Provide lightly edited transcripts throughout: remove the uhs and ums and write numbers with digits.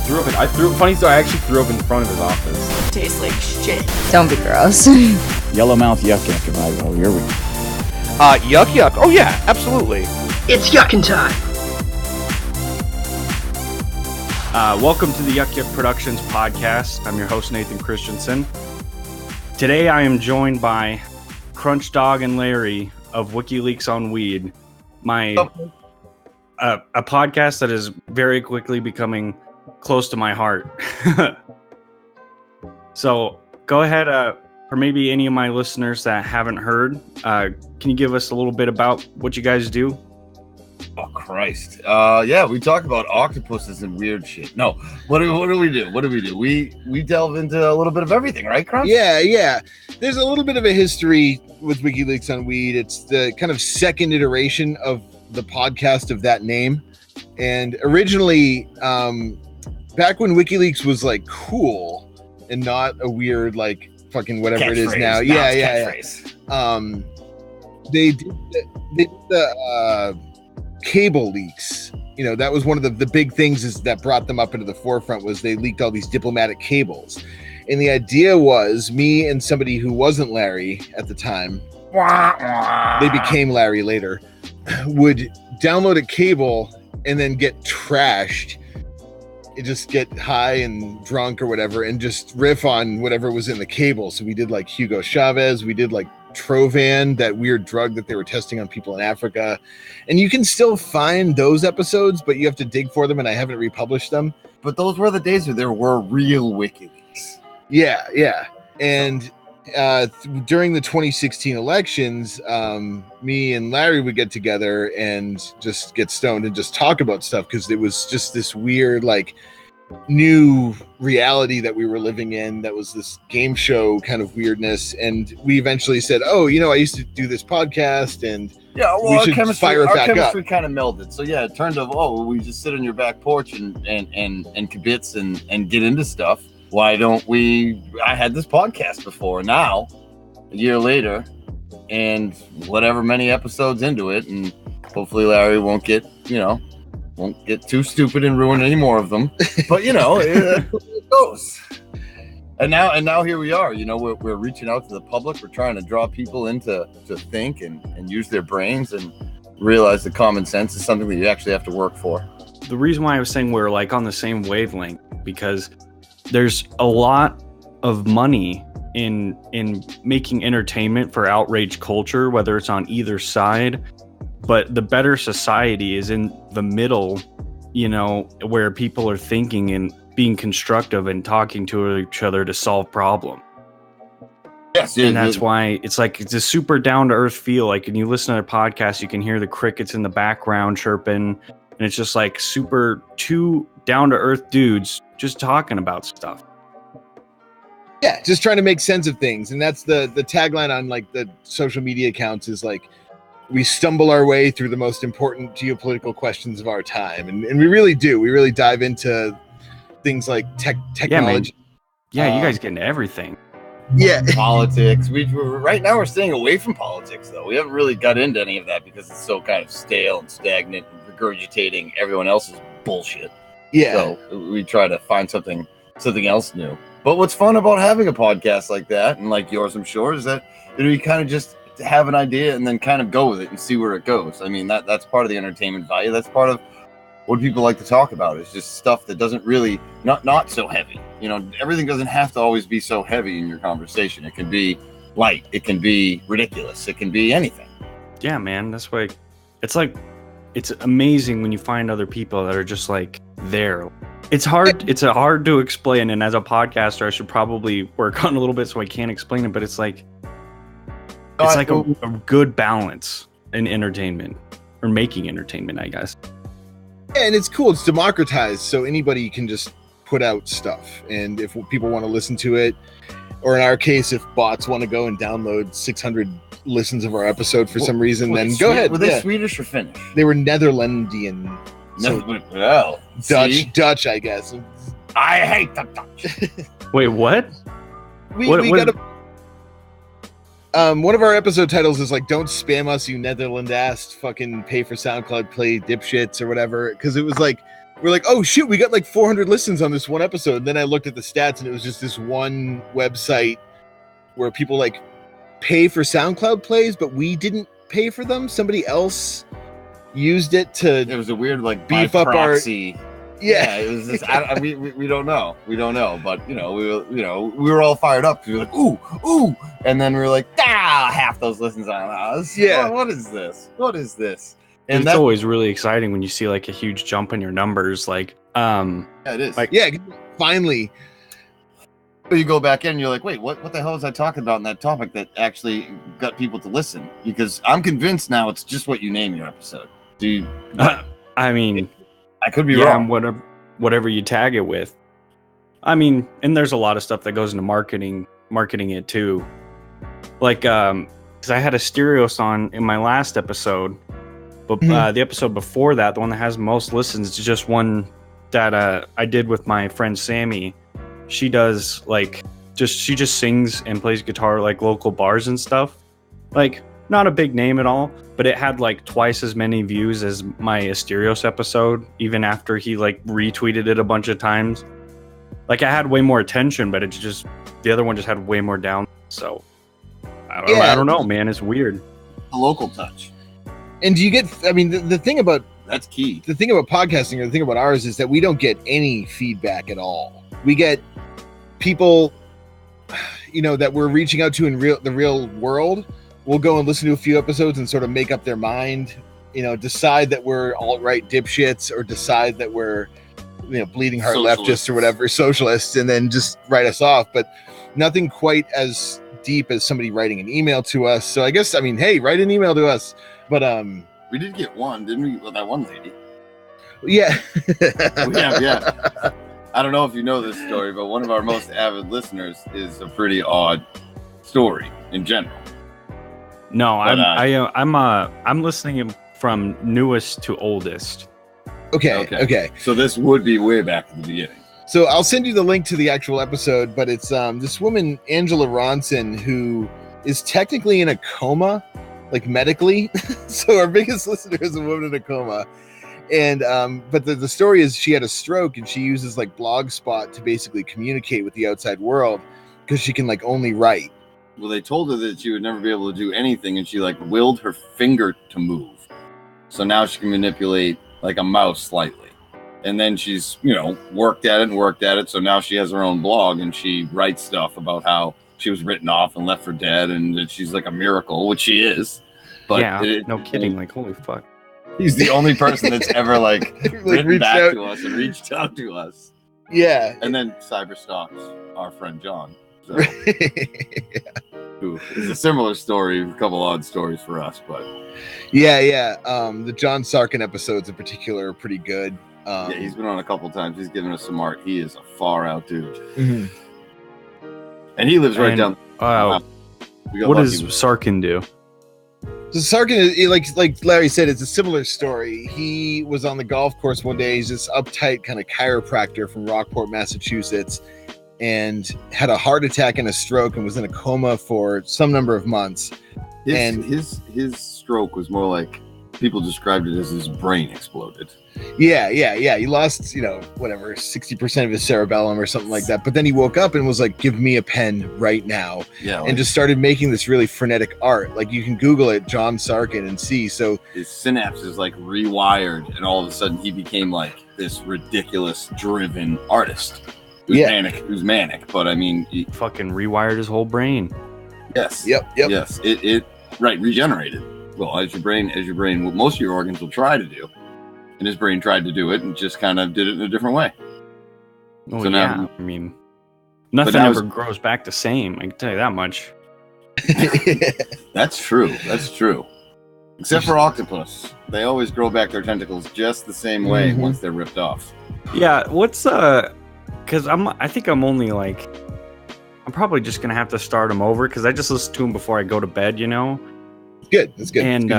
Funny story, I actually threw up in front of his office. Tastes like shit. Don't be gross. Yellowmouth Yucking, if I go. Here we go. Yuck. Oh yeah, absolutely. It's yucking time. Welcome to the Yuck Productions podcast. I'm your host, Nathan Christensen. Today I am joined by Crunch Dog and Larry of Wikileaksonweed, a podcast that is very quickly becoming close to my heart. So go ahead, for maybe any of my listeners that haven't heard, can you give us a little bit about what you guys do? Oh, Christ. Yeah, we talk about octopuses and weird shit. No, what do we do? We delve into a little bit of everything, right, Crunch? Yeah. There's a little bit of a history with Wikileaksonweed. It's the kind of second iteration of the podcast of that name. And originally, back when WikiLeaks was like cool and not a weird like fucking whatever it is now. Yeah. They did the cable leaks. You know, that was one of the big things that brought them up into the forefront, was they leaked all these diplomatic cables. And the idea was me and somebody who wasn't Larry at the time, they became Larry later, would download a cable and then get trashed. It just get high and drunk or whatever and just riff on whatever was in the cable. So we did like Hugo Chavez, we did like Trovan, that weird drug that they were testing on people in Africa. And you can still find those episodes, but you have to dig for them, and I haven't republished them. But those were the days where there were real WikiLeaks. Yeah. And during the 2016 elections, me and Larry would get together and just get stoned and just talk about stuff, because it was just this weird, like, new reality that we were living in, that was this game show kind of weirdness. And we eventually said, I used to do this podcast, and we should fire it back up. Our chemistry kind of melded. So yeah, it turned out, we just sit on your back porch and kibitz and get into stuff. Why don't we? I had this podcast before. Now, a year later, and whatever many episodes into it, and hopefully Larry won't get too stupid and ruin any more of them. But it goes. And now here we are. We're reaching out to the public. We're trying to draw people into to think and use their brains and realize that common sense is something that you actually have to work for. The reason why I was saying we're like on the same wavelength, because there's a lot of money in making entertainment for outrage culture, whether it's on either side. But the better society is in the middle, where people are thinking and being constructive and talking to each other to solve problems. Yes, and that's why it's a super down-to-earth feel. Like when you listen to a podcast, you can hear the crickets in the background chirping, and it's just like super two down-to-earth dudes just talking about stuff. Yeah, just trying to make sense of things. And that's the tagline on like the social media accounts, is like, we stumble our way through the most important geopolitical questions of our time. And we really do. We really dive into things like technology. Yeah, you guys get into everything. Yeah. Politics. Right now we're staying away from politics, though. We haven't really got into any of that because it's so kind of stale and stagnant and regurgitating everyone else's bullshit. Yeah. So we try to find something else new. But what's fun about having a podcast like that, and like yours, I'm sure, is that you kind of just have an idea and then kind of go with it and see where it goes. I mean, that's part of the entertainment value. That's part of what people like to talk about. It's just stuff that doesn't really not so heavy. Everything doesn't have to always be so heavy in your conversation. It can be light. It can be ridiculous. It can be anything. Yeah, man. That's why it's amazing when you find other people that are just like there. It's hard to explain. And as a podcaster, I should probably work on a little bit so I can't explain it, but it's like, it's like a good balance in entertainment, or making entertainment, I guess. Yeah, and it's cool. It's democratized, so anybody can just put out stuff. And if people want to listen to it, or in our case, if bots want to go and download 600 listens of our episode for some reason, then go ahead. Were they Swedish or Finnish? They were Netherlandian. Well, Dutch, I guess. I hate the Dutch. Wait, what? We got a... one of our episode titles is like, "Don't spam us, you Netherland-assed fucking pay for SoundCloud play dipshits," or whatever. Because it was like, we're like, oh shoot, we got like 400 listens on this one episode. And then I looked at the stats and it was just this one website where people like pay for SoundCloud plays, but we didn't pay for them. Somebody else used it to. It was a weird like beef by up proxy. Yeah, It was just we don't know, but we were all fired up. We were like ooh, and then we were like half those listens on us. Yeah, what is this? And it's always really exciting when you see like a huge jump in your numbers. Like, yeah, it is. Like, yeah, finally. You go back in and you're like, wait, what the hell was I talking about in that topic that actually got people to listen? Because I'm convinced now it's just what you name your episode. I mean, I could be wrong. Whatever you tag it with. I mean, and there's a lot of stuff that goes into marketing it too. Like, because I had Asterios on in my last episode, but the episode before that, the one that has most listens, is just one that I did with my friend Sammy. She does she just sings and plays guitar like local bars and stuff. Like, not a big name at all, but it had like twice as many views as my Asterios episode, even after he like retweeted it a bunch of times. Like, I had way more attention, but the other one just had way more down. So I don't know, man. It's weird. A local touch. And do you get? I mean, the thing about that's key. The thing about podcasting, or the thing about ours, is that we don't get any feedback at all. We get people, that we're reaching out to in the real world. We'll go and listen to a few episodes and sort of make up their mind, decide that we're alt-right dipshits, or decide that we're, bleeding heart leftists or whatever, socialists, and then just write us off. But nothing quite as deep as somebody writing an email to us. So I guess, hey, write an email to us. But we did get one, didn't we? With that one lady. Yeah. Yeah. I don't know if you know this story, but one of our most avid listeners is a pretty odd story in general. No, but, I'm listening from newest to oldest. Okay. So this would be way back at the beginning. So I'll send you the link to the actual episode, but it's this woman, Angela Ronson, who is technically in a coma, like medically. So our biggest listener is a woman in a coma. And but the story is she had a stroke, and she uses like Blogspot to basically communicate with the outside world because she can like only write. Well, they told her that she would never be able to do anything, and she like willed her finger to move. So now she can manipulate like a mouse slightly. And then she's, worked at it. So now she has her own blog, and she writes stuff about how she was written off and left for dead, and that she's like a miracle, which she is. But yeah, no kidding. Like, holy fuck. He's the only person that's ever like written back to us and reached out to us. Yeah. And then cyberstalks our friend John. So, who is a similar story, a couple odd stories for us, but yeah. The John Sarkin episodes in particular are pretty good. Yeah, he's been on a couple times. He's given us some art. He is a far out dude. Mm-hmm. And he lives right down. What does Sarkin do? So Sarkin is like Larry said, it's a similar story. He was on the golf course one day. He's this uptight kind of chiropractor from Rockport, Massachusetts, and had a heart attack and a stroke, and was in a coma for some number of months. His stroke was more like, people described it as his brain exploded. Yeah. He lost, 60% of his cerebellum or something like that. But then he woke up and was like, give me a pen right now. Yeah. And just started making this really frenetic art. Like, you can Google it, John Sarkin, and see. So his synapses like rewired, and all of a sudden he became like this ridiculous driven artist. Who's manic. But he fucking rewired his whole brain. Yes. Yep. Yes. It regenerated. Well, as your brain, what most of your organs will try to do. And his brain tried to do it and just kind of did it in a different way. Oh, so now, nothing ever grows back the same. I can tell you that much. That's true. Except for octopus. They always grow back their tentacles just the same way once they're ripped off. Yeah, what's because I think I'm only like, I'm probably just gonna have to start them over because I just listen to them before I go to bed, Good. That's good. And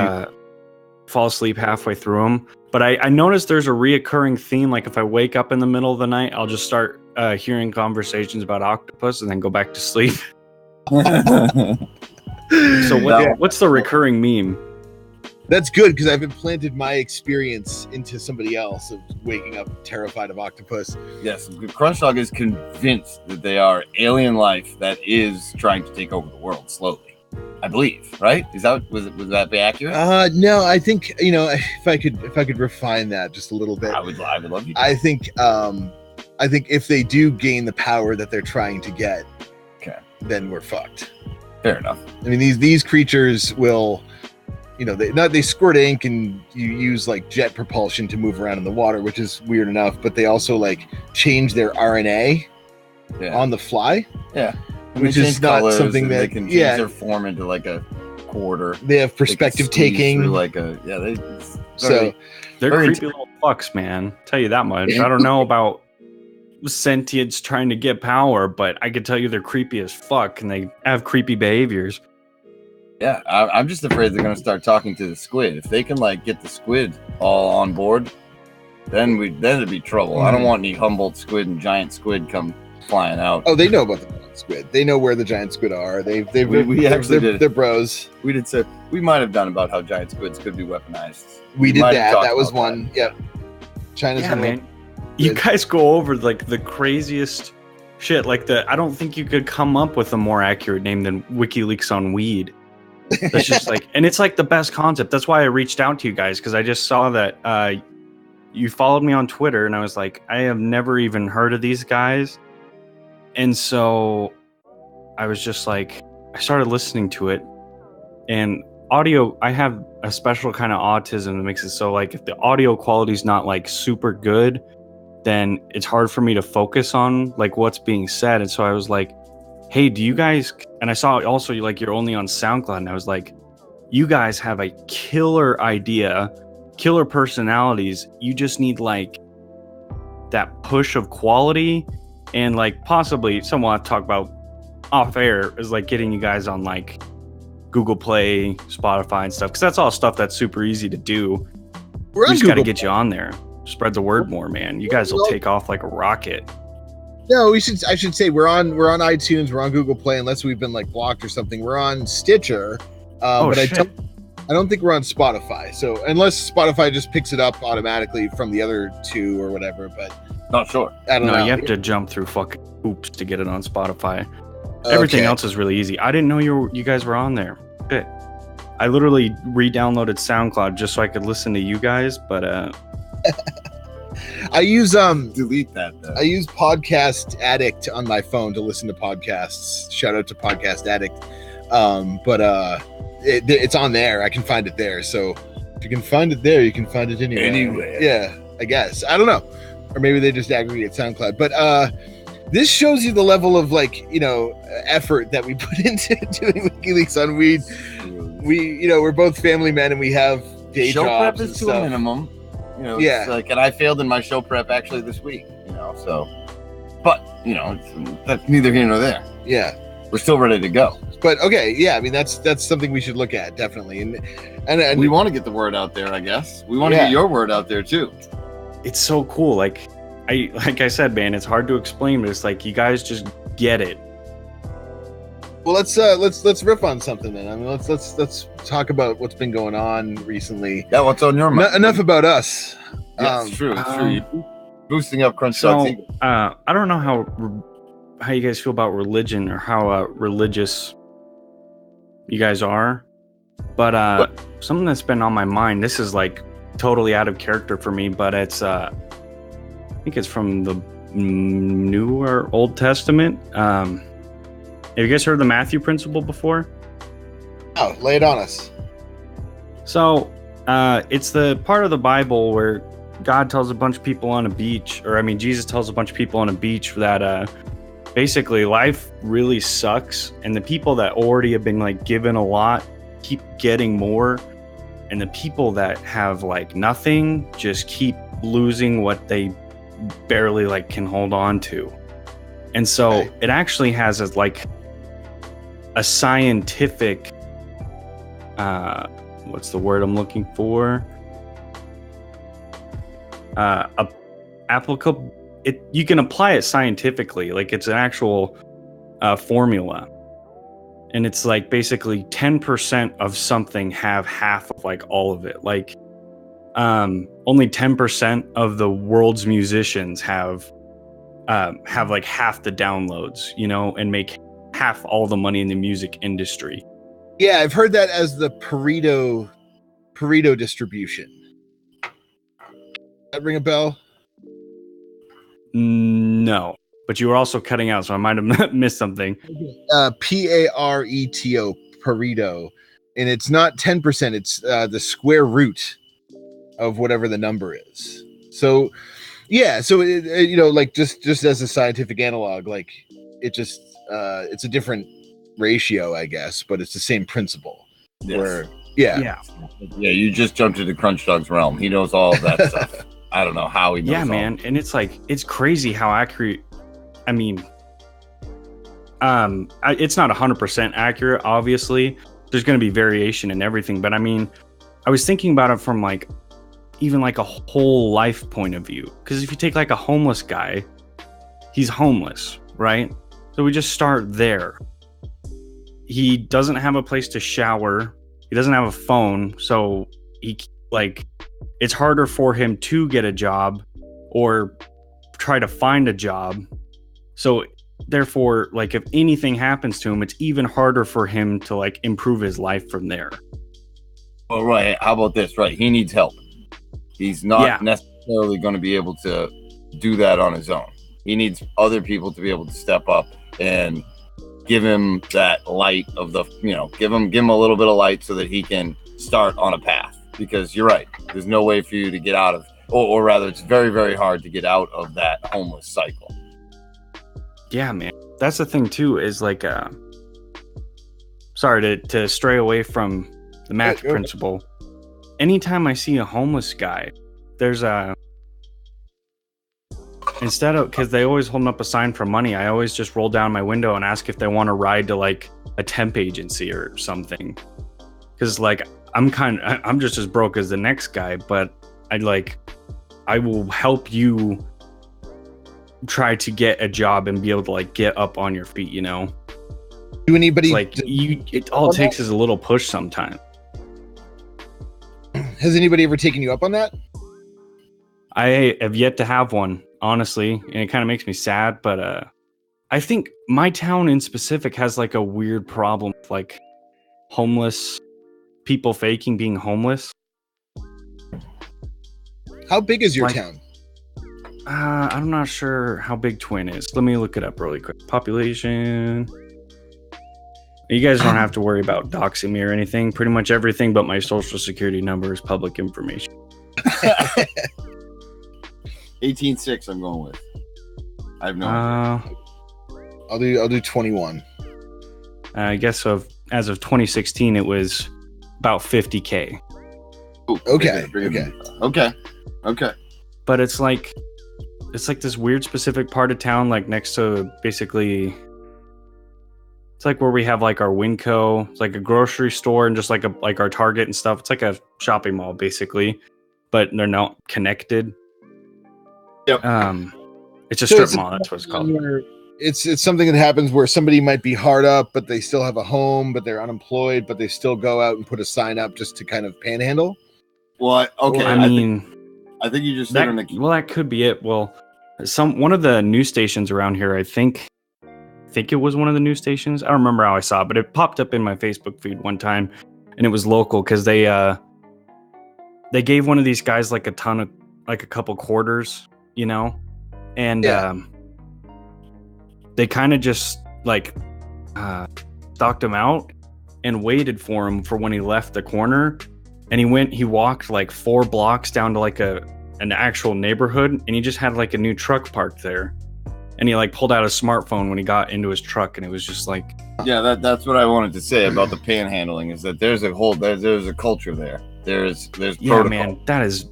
fall asleep halfway through them. But I noticed there's a reoccurring theme. Like, if I wake up in the middle of the night, I'll just start hearing conversations about octopus and then go back to sleep. So what's the recurring meme? That's good because I've implanted my experience into somebody else of waking up terrified of octopus. Yes, Crunch is convinced that they are alien life that is trying to take over the world slowly. I believe, right? Was that be accurate? No, I think if I could refine that just a little bit. I would love you. I think if they do gain the power that they're trying to get, then we're fucked. Fair enough. I mean, these creatures will, they squirt ink and you use like jet propulsion to move around in the water, which is weird enough. But they also like change their RNA on the fly. Yeah, which is not something that they can change their form into like a quarter. They have perspective taking, they're creepy little fucks, man. Tell you that much. I don't know about sentients trying to get power, but I could tell you they're creepy as fuck and they have creepy behaviors. Yeah, I'm just afraid they're gonna start talking to the squid. If they can like get the squid all on board, then it'd be trouble. I don't want any Humboldt squid and giant squid come flying out. Oh, they know about the giant squid. They know where the giant squid are. We actually did. They're bros. We did say we might have done about how giant squids could be weaponized. We did that. That was one. Yep. China's man. You guys go over like the craziest shit. Like I don't think you could come up with a more accurate name than Wikileaksonweed. That's just like, and it's like the best concept. That's why I reached out to you guys, because I just saw that you followed me on Twitter, and I was like, I have never even heard of these guys, and so I was just like, I started listening to it, and audio. I have a special kind of autism that makes it so like if the audio quality is not like super good, then it's hard for me to focus on like what's being said, and so I was like, hey, do you guys, and I saw also like you're only on SoundCloud, and I was like, you guys have a killer idea, killer personalities. You just need like that push of quality, and like possibly someone I'll talk about off air is like getting you guys on like Google Play, Spotify and stuff, because that's all stuff that's super easy to do. We just got to get you on there. Spread the word more, man. You guys will take off like a rocket. No, I should say we're on iTunes, we're on Google Play, unless we've been like blocked or something. We're on Stitcher, but shit. I don't think we're on Spotify. So unless Spotify just picks it up automatically from the other two or whatever, but not sure. I don't know. You have to jump through fucking hoops to get it on Spotify. Everything else is really easy. I didn't know you guys were on there. Shit. I literally re-downloaded SoundCloud just so I could listen to you guys, but I use delete that though. I use Podcast Addict on my phone to listen to podcasts. Shout out to Podcast Addict. But it's on there. I can find it there. So if you can find it there, you can find it anywhere. Yeah, I guess. I don't know. Or maybe they just aggregate SoundCloud. But this shows you the level of like, effort that we put into doing Wikileaksonweed. We're both family men and we have day show jobs. Prep is to a minimum. It's like, and I failed in my show prep actually this week, so, but, that's neither here nor there. Yeah. We're still ready to go. But okay. Yeah. I mean, that's something we should look at definitely. And we want to get the word out there, I guess. We want to get your word out there too. It's so cool. Like I said, man, it's hard to explain, but it's like, you guys just get it. Well, let's riff on something then. I mean, let's talk about what's been going on recently. Yeah, what's on your mind? Enough about us. Yeah, it's true. It's true. You're boosting up Crunch. So, I don't know how you guys feel about religion or how religious you guys are, but something that's been on my mind. This is like totally out of character for me, but it's I think it's from the New or Old Testament. Have you guys heard of the Matthew principle before? Oh, lay it on us. So, it's the part of the Bible where God tells a bunch of people on a beach, Jesus tells a bunch of people on a beach that basically life really sucks, and the people that already have been like given a lot keep getting more, and the people that have like nothing just keep losing what they barely like can hold on to. And so it actually has a scientific what's the word I'm looking for? Applicable. You can apply it scientifically, like it's an actual formula. and it's like basically 10% of something have half of like all of it. Like only 10% of the world's musicians have like half the downloads, you know, and make half all the money in the music industry. Yeah, I've heard that as the Pareto distribution. That ring a bell? No, but you were also cutting out, so I might have missed something. Pareto, Pareto, and it's not 10%. It's the square root of whatever the number is. So, yeah. So you know, like just as a scientific analog, like it just it's a different ratio, I guess, but it's the same principle. Yes. Where, yeah, you just jumped into Crunch Dog's realm. He knows all of that stuff. I don't know how he knows. Yeah, man, and it's like it's crazy how accurate. I mean, it's not 100% accurate. Obviously, there's going to be variation in everything, but I mean, I was thinking about it from like even like a whole life point of view. Because if you take like a homeless guy, he's homeless, right? So we just start there. He doesn't have a place to shower. He doesn't have a phone, so he like it's harder for him to get a job or try to find a job. So therefore, like if anything happens to him, it's even harder for him to like improve his life from there. Well, right. How about this? Right. He needs help. He's not necessarily going to be able to do that on his own. He needs other people to be able to step up and give him that light of the, you know, give him a little bit of light so that he can start on a path. Because you're right. There's no way for you to get out of, or rather, it's very, very hard to get out of that homeless cycle. Yeah, man. That's the thing too, is like, sorry to stray away from the math principle. Anytime I see a homeless guy, there's instead of, because they always holding up a sign for money, I always just roll down my window and ask if they want to ride to like a temp agency or something. Because like I'm just as broke as the next guy, but I will help you try to get a job and be able to like get up on your feet, you know. Do anybody all it takes is a little push sometimes. Has anybody ever taken you up on that? I have yet to have one, honestly, and it kind of makes me sad, but I think my town in specific has like a weird problem with like homeless people faking being homeless. How big is your town? I'm not sure how big Twin is. Let me look it up really quick. Population. You guys don't have to worry about doxing me or anything. Pretty much everything but my social security number is public information. 18.6 I'm going with. I have no idea. I'll do 21. I guess as of 2016 it was about 50K. Ooh, Okay. But it's like this weird specific part of town, like next to basically, it's like where we have like our Winco. It's like a grocery store and just like our Target and stuff. It's like a shopping mall basically, but they're not connected. Yep. It's a strip mall. That's what it's called. It's something that happens where somebody might be hard up, but they still have a home, but they're unemployed, but they still go out and put a sign up just to kind of panhandle. Well, okay. I mean, I think you just that could be it. Well, one of the news stations around here, I think it was one of the news stations. I don't remember how I saw it, but it popped up in my Facebook feed one time, and it was local because they gave one of these guys like a couple quarters, you know, and they kind of just like stalked him out and waited for him for when he left the corner. And he walked like 4 blocks down to like an actual neighborhood, and he just had like a new truck parked there. And he like pulled out a smartphone when he got into his truck, and it was just like, yeah, that's what I wanted to say about the panhandling, is that there's a culture there. There's yeah, man, that is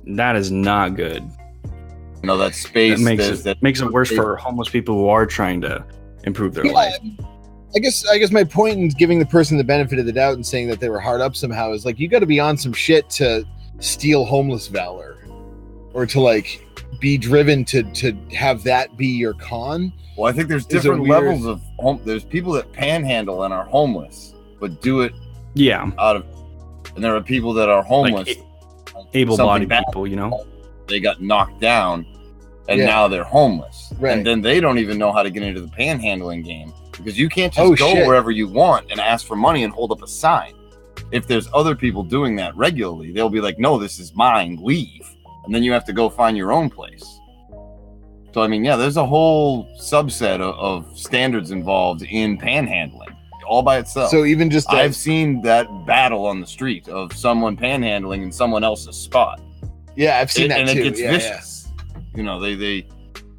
not good. You know, that space that makes it worse for homeless people who are trying to improve their life. I guess my point in giving the person the benefit of the doubt and saying that they were hard up somehow is like, you got to be on some shit to steal homeless valor or to like be driven to have that be your con. Well, I think there's different levels of home. There's people that panhandle and are homeless, but do it out of, and there are people that are homeless, like able-bodied people, you know, they got knocked down and now they're homeless, right? And then they don't even know how to get into the panhandling game, because you can't just go wherever you want and ask for money and hold up a sign. If there's other people doing that regularly, they'll be like, no, this is mine, leave. And then you have to go find your own place. So, I mean, yeah, there's a whole subset of standards involved in panhandling all by itself. So even just I've seen that battle on the street of someone panhandling in someone else's spot. Yeah, I've seen that and too. And it gets vicious. You know,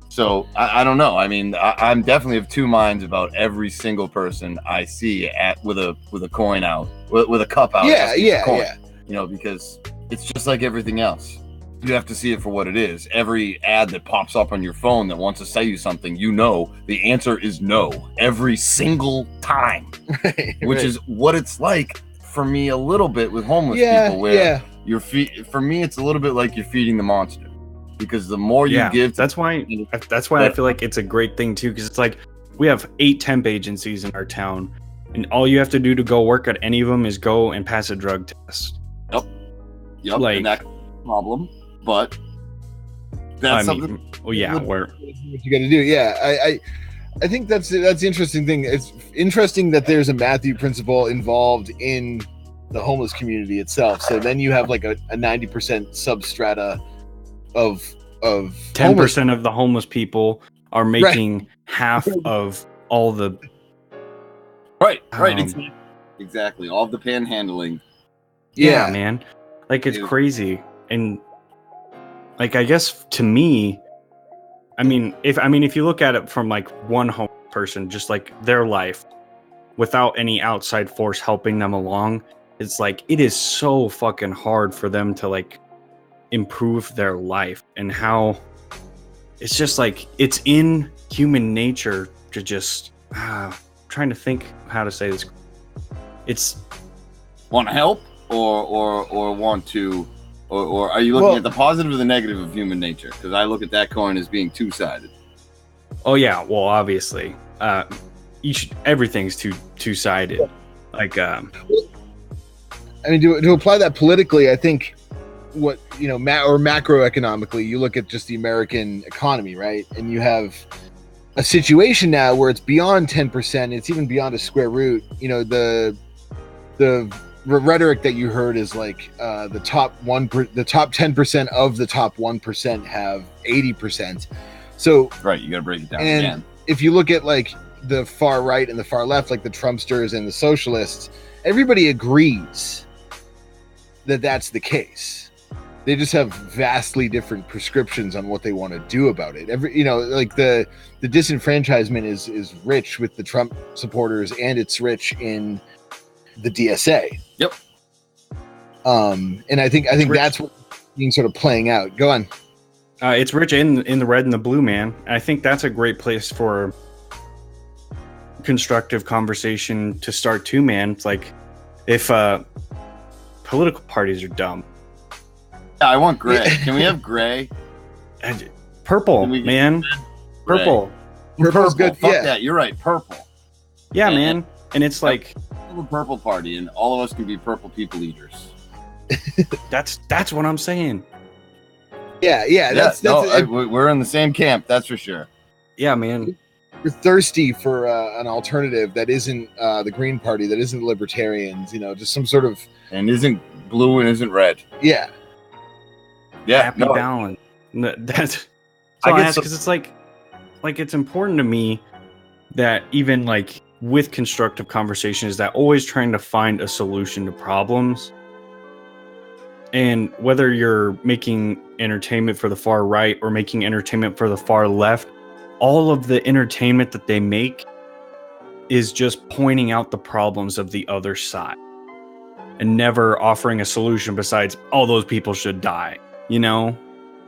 so I don't know. I mean, I'm definitely of two minds about every single person I see with a coin out, with a cup out. Yeah. You know, because it's just like everything else. You have to see it for what it is. Every ad that pops up on your phone that wants to sell you something, you know, the answer is no every single time, which is what it's like for me a little bit with homeless people, where for me, it's a little bit like you're feeding the monster, because the more you give, that's why I feel like it's a great thing too, because it's like we have 8 temp agencies in our town, and all you have to do to go work at any of them is go and pass a drug test. Yep. Like, and that's a problem. But that's something. What you got to do. Yeah, I think that's the interesting thing. It's interesting that there's a Matthew principle involved in the homeless community itself. So then you have like a 90% substrata of 10% of the homeless people are making half of all the exactly all of the panhandling. Yeah, man, like it's crazy. And like, I guess to me, if you look at it from like one home person, just like their life without any outside force helping them along, it's like it is so fucking hard for them to like improve their life, and how it's just like it's in human nature to just trying to think how to say this. It's want to help or want to. Or are you looking at the positive or the negative of human nature? Because I look at that coin as being two-sided. Oh yeah, well obviously, everything's two-sided. Like, I mean, to apply that politically, I think what or macroeconomically, you look at just the American economy, right? And you have a situation now where it's beyond 10%. It's even beyond a square root. You know, the rhetoric that you heard is like the top 10% of the top 1% have 80%. So right, you got to break it down and again. If you look at like the far right and the far left, like the Trumpsters and the socialists, everybody agrees that that's the case. They just have vastly different prescriptions on what they want to do about it. Like the disenfranchisement is rich with the Trump supporters, and it's rich in the DSA. Yep. And I think that's what's being sort of playing out. Go on. It's rich in the red and the blue, man. And I think that's a great place for constructive conversation to start too, man. It's like if political parties are dumb. Yeah, I want gray. Can we have gray? Purple, man. Gray. Purple's good. Fuck that. You're right. Purple. Yeah, man. And it's like a purple party, and all of us can be purple people eaters. That's what I'm saying. Yeah. We're in the same camp. That's for sure. Yeah, man. We're thirsty for an alternative that isn't the Green Party, that isn't libertarians. Just some sort of and isn't blue and isn't red. Yeah. Happy balance. That's I guess because it's like it's important to me that even like with constructive conversation is that always trying to find a solution to problems. And whether you're making entertainment for the far right or making entertainment for the far left, all of the entertainment that they make is just pointing out the problems of the other side and never offering a solution besides, all those people should die,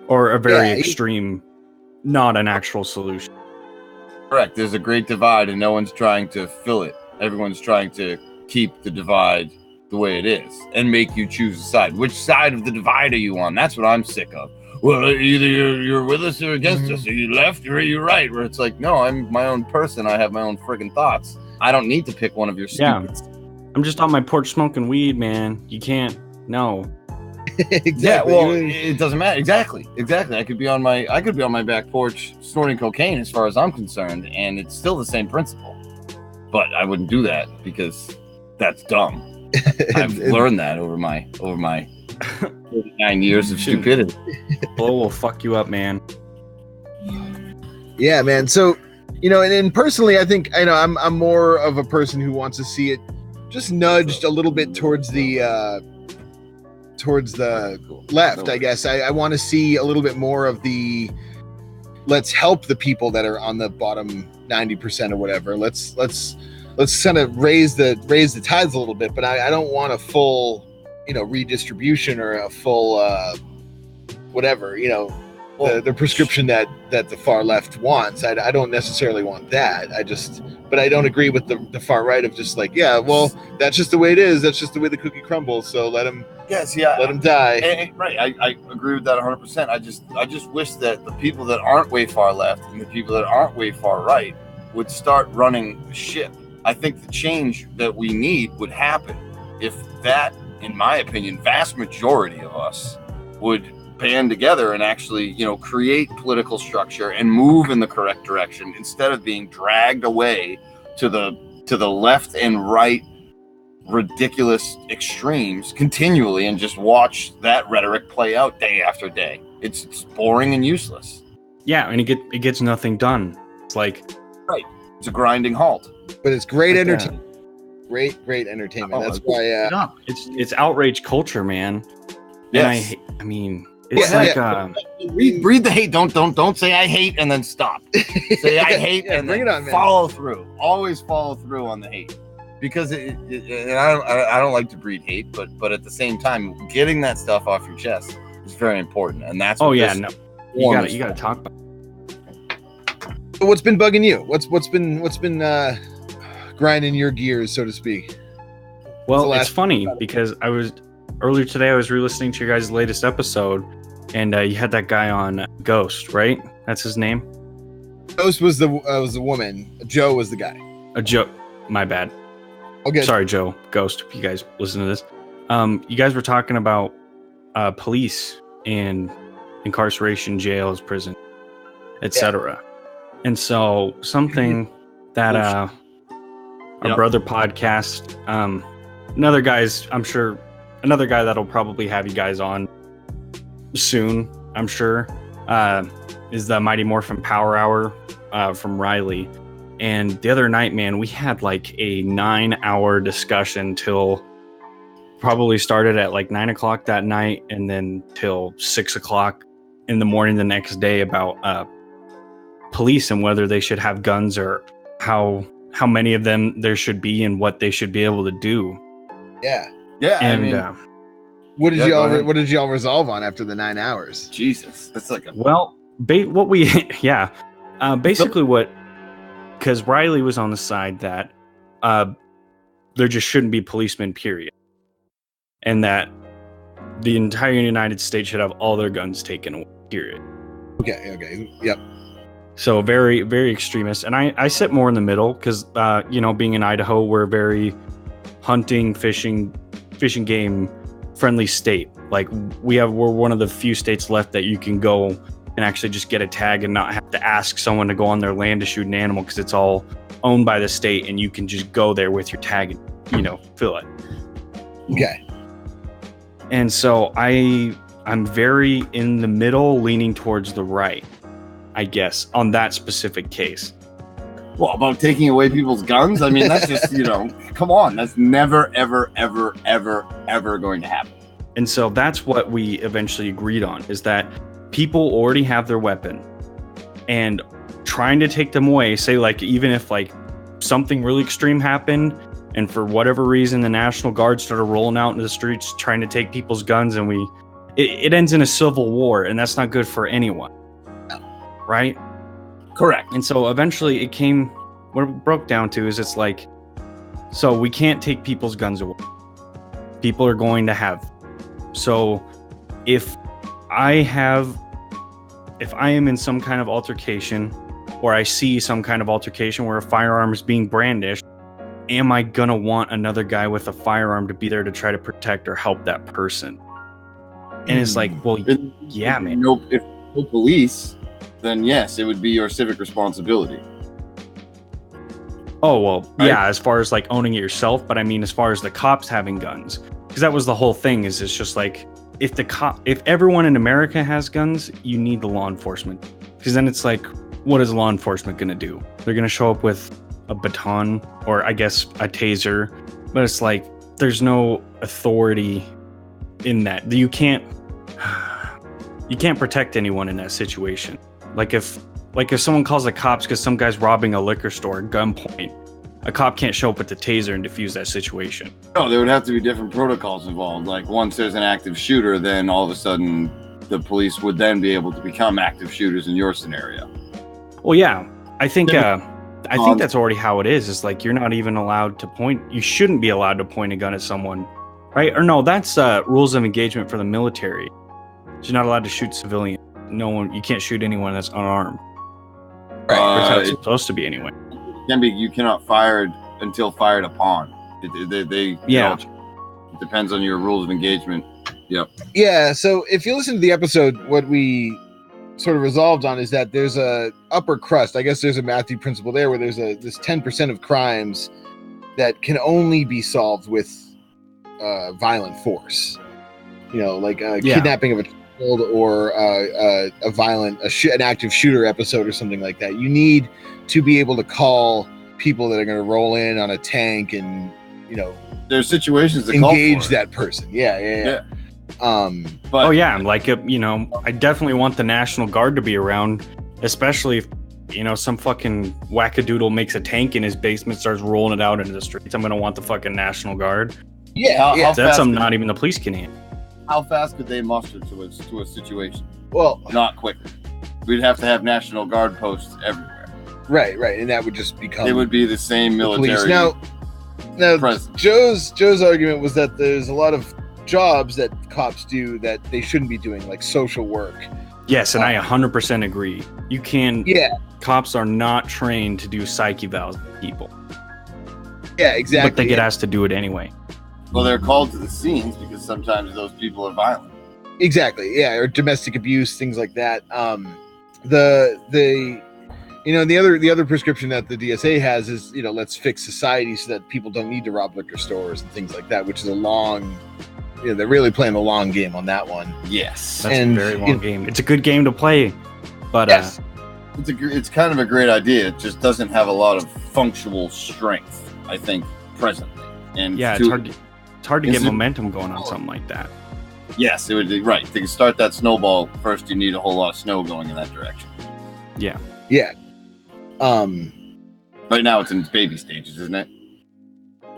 or a very extreme, not an actual solution. Correct. There's a great divide and no one's trying to fill it. Everyone's trying to keep the divide the way it is and make you choose a side. Which side of the divide are you on? That's what I'm sick of. well, either you're with us or against us, or you left or you're right. Where it's like, no, I'm my own person. I have my own friggin' thoughts. I don't need to pick one of your stupids. I'm just on my porch smoking weed, man. You can't. No. Exactly. Yeah, well, it doesn't matter. Exactly. I could be on my back porch snorting cocaine, as far as I'm concerned, and it's still the same principle. But I wouldn't do that because that's dumb. I've learned that over my 39 years of stupidity. Blow will fuck you up, man. Yeah, man. So, and personally, I think I'm more of a person who wants to see it just nudged a little bit towards the left. I guess I want to see a little bit more of the let's help the people that are on the bottom 90% or whatever. Let's kind of raise the tides a little bit, but I don't want a full redistribution or a full whatever the prescription that the far left wants. I don't necessarily want that. But I don't agree with the far right of just like, yeah, well, that's just the way it is. That's just the way the cookie crumbles. So let him die. Right. I agree with that 100%. I just wish that the people that aren't way far left and the people that aren't way far right would start running the ship. I think the change that we need would happen if that, in my opinion, vast majority of us would band together and actually, create political structure and move in the correct direction instead of being dragged away to the left and right ridiculous extremes continually and just watch that rhetoric play out day after day. It's boring and useless. Yeah, and it gets nothing done. It's like, right. It's a grinding halt. But it's great entertainment. Great entertainment. That's why it's outrage culture, man. Yes. And I mean, it's read the hate. Don't say I hate and then stop. Say I hate and bring then it on, man. Follow through. Always follow through on the hate, because and I don't like to breed hate, but at the same time, getting that stuff off your chest is very important, and that's what you gotta talk about. What's been bugging you? What's been grinding your gears, so to speak? Well, it's funny because earlier today I was re-listening to your guys' latest episode, and you had that guy on Ghost, right? That's his name. Ghost was the woman. Joe was the guy. Joe. My bad. Okay. Sorry, Joe. Ghost. If you guys listen to this, you guys were talking about police and incarceration, jails, prison, etc. And so something that our brother podcast, another guy that'll probably have you guys on soon, I'm sure, is the Mighty Morphin Power Hour from Riley. And the other night, man, we had like a 9-hour discussion till probably started at like 9 o'clock that night and then till 6 o'clock in the morning the next day about police and whether they should have guns or how many of them there should be and what they should be able to do. Yeah. And what did y'all resolve on after the 9 hours? Jesus, that's like basically because Riley was on the side that there just shouldn't be policemen, period, and that the entire United States should have all their guns taken away, period. Okay, yep. So very, very extremist, and I sit more in the middle because being in Idaho, we're a very hunting, fishing game friendly state. Like we're one of the few states left that you can go and actually just get a tag and not have to ask someone to go on their land to shoot an animal because it's all owned by the state and you can just go there with your tag and fill it. Okay. And so I'm very in the middle, leaning towards the right, I guess, on that specific case. Well, about taking away people's guns? I mean, that's just, come on. That's never, ever, ever, ever, ever going to happen. And so that's what we eventually agreed on, is that people already have their weapon, and trying to take them away, say like, even if like something really extreme happened and for whatever reason the National Guard started rolling out into the streets trying to take people's guns, and it ends in a civil war, and that's not good for anyone. Right? Correct. And so eventually what it broke down to is it's like, so we can't take people's guns away. People are going to have. So if I have if I am in some kind of altercation, or I see some kind of altercation where a firearm is being brandished, am I gonna want another guy with a firearm to be there to try to protect or help that person? And it's like, well, yeah, man. If no police, then yes, it would be your civic responsibility. Oh, well, Right? yeah, as far as like owning it yourself, but I mean, as far as the cops having guns, because that was the whole thing. Is it's just like if everyone in America has guns, you need the law enforcement, because then it's like, what is law enforcement gonna do? They're gonna show up with a baton or I guess a taser, but it's like there's no authority in that. You can't protect anyone in that situation. Like if someone calls the cops because some guy's robbing a liquor store at gunpoint, a cop can't show up with the taser and defuse that situation. No, there would have to be different protocols involved. Like once there's an active shooter, then all of a sudden the police would then be able to become active shooters in your scenario. Well, yeah, I think that's already how it is. It's like you're not even allowed to point. You shouldn't be allowed to point a gun at someone, right? Or no, that's rules of engagement for the military. You're not allowed to shoot civilians. No one. You can't shoot anyone that's unarmed. Right. That's how it's supposed to be anyway. You cannot fire until fired upon. They yeah. It depends on your rules of engagement. Yep. Yeah. So if you listen to the episode, what we sort of resolved on is that there's a upper crust. I guess there's a Matthew principle there where there's this 10% of crimes that can only be solved with violent force. You know, like kidnapping of a child or an active shooter episode or something like that. You need to be able to call people that are going to roll in on a tank and, you know, there's situations that engage that person. Yeah. But like I definitely want the National Guard to be around, especially if some fucking wackadoodle makes a tank in his basement, starts rolling it out into the streets. I'm gonna want the fucking National Guard. How that's something not even the police can handle. How fast could they muster to a situation? Well, not quickly. We'd have to have National Guard posts everywhere. Right, and that would just become. It would be the same military. Now, Joe's argument was that there's a lot of jobs that cops do that they shouldn't be doing, like social work. Yes, and I 100% agree. You can. Yeah. Cops are not trained to do psych evals with people. Yeah, exactly. But they get asked to do it anyway. Well, they're called to the scenes because sometimes those people are violent. Exactly. Yeah, or domestic abuse, things like that. The other prescription that the DSA has is, let's fix society so that people don't need to rob liquor stores and things like that, which is a long. They're really playing the long game on that one. Yes, that's a very long game. It's a good game to play, but yes. It's kind of a great idea. It just doesn't have a lot of functional strength, I think, presently. And yeah, it's hard to get momentum going on something like that. Yes, it would be right. To start that snowball, first you need a whole lot of snow going in that direction. Yeah. Right now it's in baby stages, isn't it?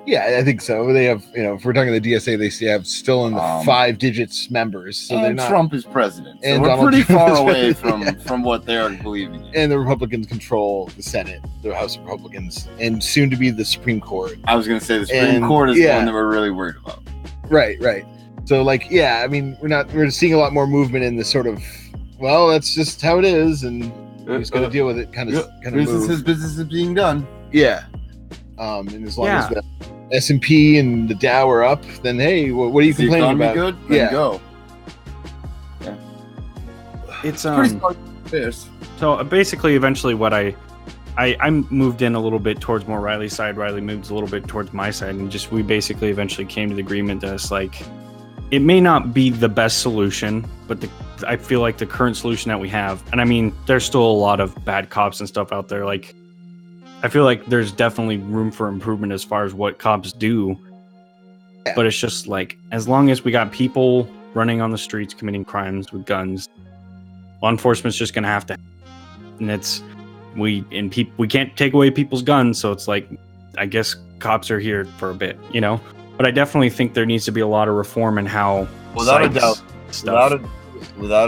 Yeah, I think so. They have, if we're talking the DSA, they have still in the 5 digits members. So and they're not. Trump is president. So and we're Donald pretty Trump far away from what they're believing in. And the Republicans control the Senate, the House Republicans, and soon to be the Supreme Court. I was going to say the Supreme Court is the one that we're really worried about. Right. So, we're seeing a lot more movement in the sort of, well, that's just how it is, and we're just going to deal with it. Kind of business is being done. Yeah. And as long as the S&P and the Dow are up, then hey, what are you complaining about? Good? Then go. Yeah. It's Fierce. So basically, eventually, what I moved in a little bit towards more Riley's side. Riley moved a little bit towards my side, and we basically eventually came to the agreement that it's like, it may not be the best solution, but I feel like the current solution that we have, and I mean, there's still a lot of bad cops and stuff out there. Like, I feel like there's definitely room for improvement as far as what cops do. Yeah. But it's just like, as long as we got people running on the streets committing crimes with guns, law enforcement's just gonna have to. And we can't take away people's guns, so it's like, I guess cops are here for a bit, But I definitely think there needs to be a lot of reform in how. Without a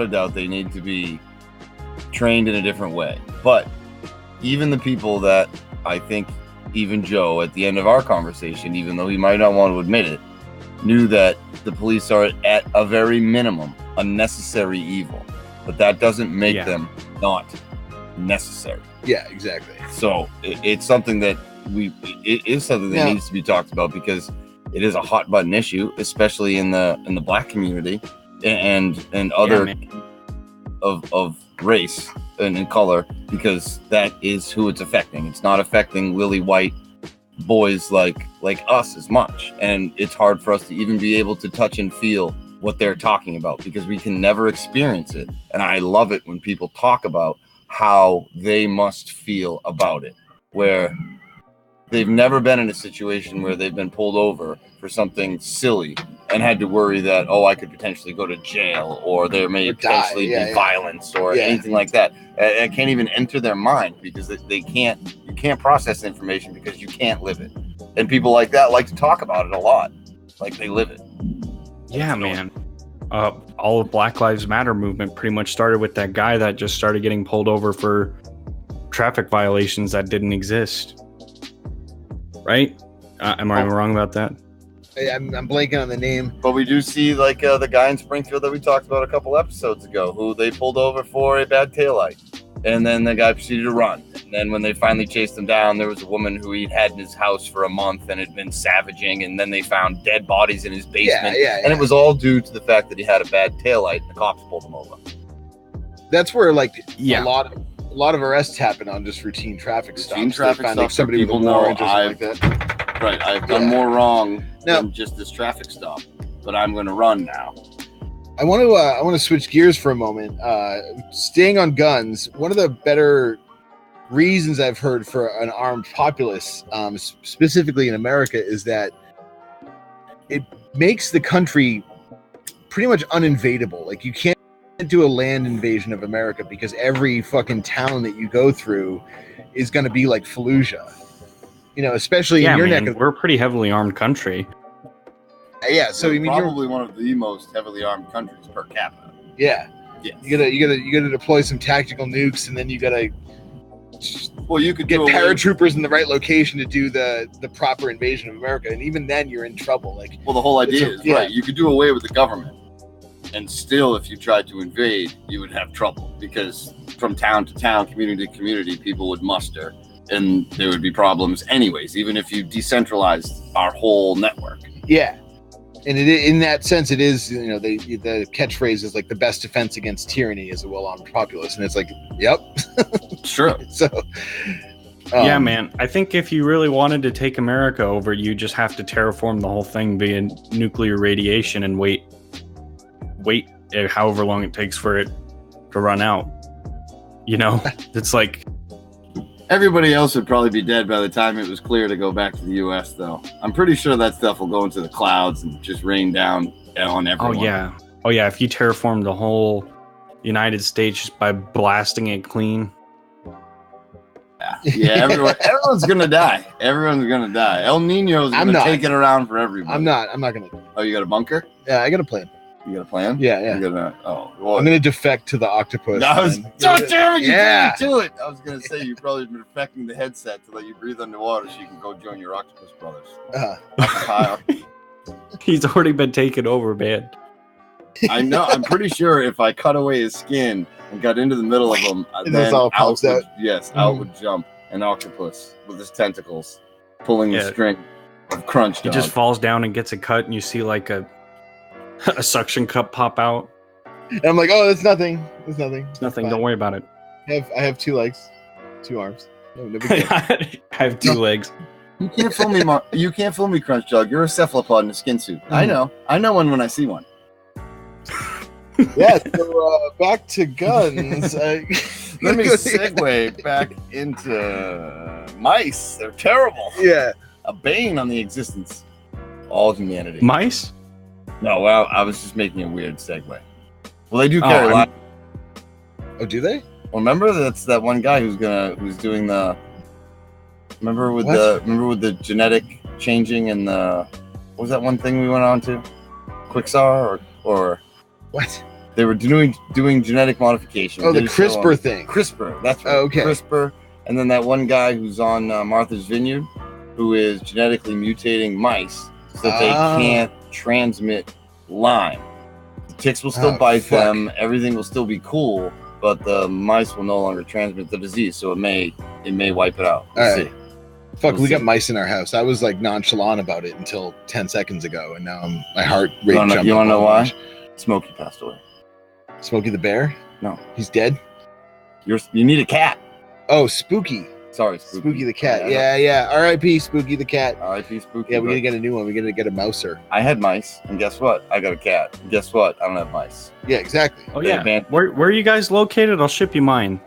doubt, they need to be trained in a different way. But even the people that I think, even Joe, at the end of our conversation, even though he might not want to admit it, knew that the police are at a very minimum a necessary evil. but that doesn't make Yeah. them not necessary. Yeah, exactly. So it's something that it is something that needs to be talked about, because it is a hot button issue, especially in the Black community and other of race and in color, because that is who it's affecting. It's not affecting lily white boys like us as much, and it's hard for us to even be able to touch and feel what they're talking about, because we can never experience it. And I love it when people talk about how they must feel about it, where they've never been in a situation where they've been pulled over for something silly and had to worry that, I could potentially go to jail, or there may potentially be violence or anything like that. It can't even enter their mind, because you can't process information because you can't live it. And people like that like to talk about it a lot, like they live it. Yeah, man. All of Black Lives Matter movement pretty much started with that guy that just started getting pulled over for traffic violations that didn't exist. Right? Am I wrong about that? I'm blanking on the name. But we do see the guy in Springfield that we talked about a couple episodes ago, who they pulled over for a bad taillight. And then the guy proceeded to run. And then when they finally chased him down, there was a woman who he'd had in his house for a month and had been savaging. And then they found dead bodies in his basement. And it was all due to the fact that he had a bad taillight and the cops pulled him over. That's where a lot of arrests happen on just routine traffic stops. Routine traffic stops. Somebody with a warrant or something like that. Right, I've done more wrong than just this traffic stop, but I'm going to run now. I want to switch gears for a moment. Staying on guns, one of the better reasons I've heard for an armed populace, specifically in America, is that it makes the country pretty much uninvadable. Like, you can't do a land invasion of America, because every fucking town that you go through is going to be like Fallujah. Especially in your neck of... We're a pretty heavily armed country. Yeah, so I mean, probably one of the most heavily armed countries per capita. Yeah. Yes. You gotta deploy some tactical nukes, and then you gotta you could get paratroopers in the right location to do the proper invasion of America, and even then you're in trouble. Like, the whole idea is right. You could do away with the government, and still, if you tried to invade, you would have trouble, because from town to town, community to community, people would muster. And there would be problems anyways, even if you decentralized our whole network. Yeah. And in that sense, it is, the catchphrase is like, the best defense against tyranny is a well-armed populace. And it's like, yep. It's true. So, yeah, man. I think if you really wanted to take America over, you just have to terraform the whole thing via nuclear radiation and wait however long it takes for it to run out. It's like... Everybody else would probably be dead by the time it was clear to go back to the U.S., though. I'm pretty sure that stuff will go into the clouds and just rain down on everyone. Oh, yeah. If you terraform the whole United States just by blasting it clean. Yeah, everyone's going to die. Everyone's going to die. El Nino's going to take it around for everybody. I'm not going to. Oh, you got a bunker? Yeah, I got a plan. You got a plan? Yeah. I'm going to defect to the octopus. Damn it, you beat me to it. I was going to say, you've probably been defecting the headset to let you breathe underwater so you can go join your octopus brothers. He's already been taken over, man. I know. I'm pretty sure if I cut away his skin and got into the middle of him, then out would jump an octopus with his tentacles pulling the string of Crunch Dog. He just falls down and gets a cut, and you see like a suction cup pop out. And I'm like, it's nothing. It's nothing. It's nothing. Don't worry about it. I have 2 legs, 2 arms. No big deal. I have 2 legs. You can't fool me, You can't fool me, Crunch Dog. You're a cephalopod in a skin suit. I know one when I see one. Yeah. So back to guns. Let me segue back into mice. They're terrible. Yeah. A bane on the existence of all humanity. Mice? No, well, I was just making a weird segue. Well, they do carry live. Oh, do they? Well, remember that's that one guy who's doing the. Remember with the genetic changing and the. What was that one thing we went on to? Quixar or what? They were doing genetic modification. Oh, the CRISPR thing. CRISPR, that's right. Oh, okay. CRISPR, and then that one guy who's on Martha's Vineyard, who is genetically mutating mice so that they can't transmit Lyme. ticks will still Oh, bite fuck. them. Everything will still be cool, but the mice will no longer transmit the disease, so it may wipe it out. We'll All right. see. Fuck, We'll we got see. mice in our house. I was like nonchalant about it until 10 seconds ago, and now my heart You rate wanna jumped. know up a why? bunch. Smokey passed away. Smokey the bear? No. He's dead? You need a cat. Oh, Spooky. Sorry, Spooky the cat. Oh, Yeah. R.I.P. Spooky the cat. R.I.P. Spooky. Yeah, we but gotta get a new one. We gotta get a mouser. I had mice, and guess what? I got a cat. And guess what? I don't have mice. Yeah, exactly. Oh They yeah. abandoned- Where are you guys located? I'll ship you mine.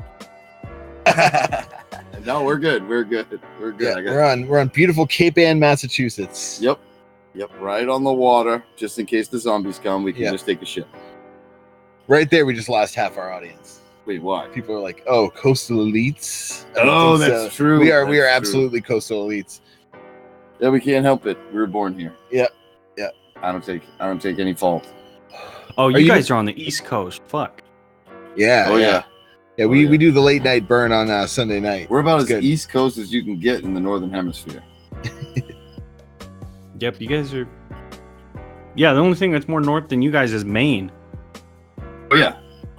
No, we're good. We're good. We're good. Yeah, I got we're on beautiful Cape Ann, Massachusetts. Yep. Right on the water, just in case the zombies come, we can Yeah. just take a ship. Right there, we just lost half our audience. Wait, why? People are like, "Oh, coastal elites." I don't Oh, think that's true. We are That's true. absolutely coastal elites. Yeah, we can't help it. We were born here. Yeah. I don't take any fault. Oh, Are you you- guys are on the East Coast. Fuck. Yeah. Oh yeah. Yeah, we yeah. we do the late night burn on Sunday night. We're about It's as good. East Coast as you can get in the Northern Hemisphere. Yep, you guys are. Yeah, the only thing that's more north than you guys is Maine.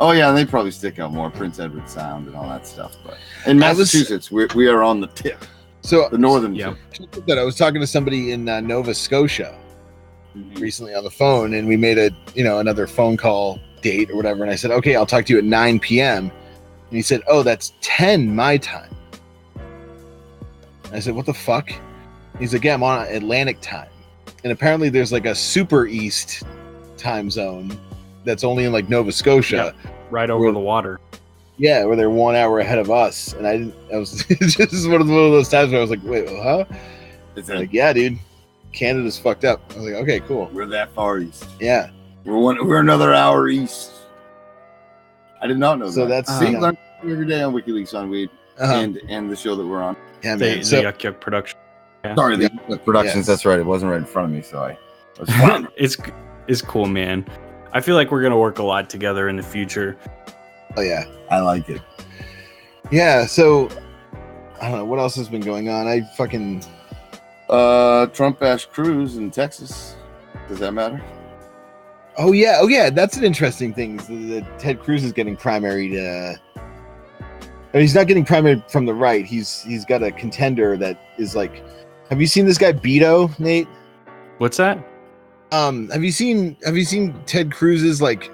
Oh yeah, and they probably stick out more, Prince Edward Sound and all that stuff. But in I was- Massachusetts, we are on the tip, So the northern Yeah. tip. that I was talking to somebody in Nova Scotia Mhm. recently on the phone, and we made another phone call date or whatever, and I said, "Okay, I'll talk to you at 9 p.m." And he said, "Oh, that's 10 my time." And I said, "What the fuck?" He's like, "Yeah, I'm on Atlantic time." And apparently there's like a super east time zone that's only in like Nova Scotia. Right over Where- the water. Yeah, where they're 1 hour ahead of us. And I was it's just one of those times where I was like, "Wait, huh?" It's Like, yeah, dude, Canada's fucked up. I was like, "Okay, cool." we're that far east. Yeah. We're another hour east. I did not know So that. that's, See, you know. learn every day on Wikileaks on Weed and the show that we're on. Yeah, The, man. the So, Yuck Yuck production. Yeah. Sorry, the productions. Yes. That's right. It wasn't right in front of me, so I was fine. It's cool, man. I feel like we're gonna work a lot together in the future. oh yeah. I like it. Yeah, so I don't know what else has been going on. I fucking Trump bashed Cruz in Texas. Does that matter? oh yeah, that's an interesting thing. Is that Ted Cruz is getting primaried. I mean, he's not getting primaried from the right. He's got a contender that is like. Have you seen this guy Beto, Nate? What's that? Have you seen Ted Cruz's like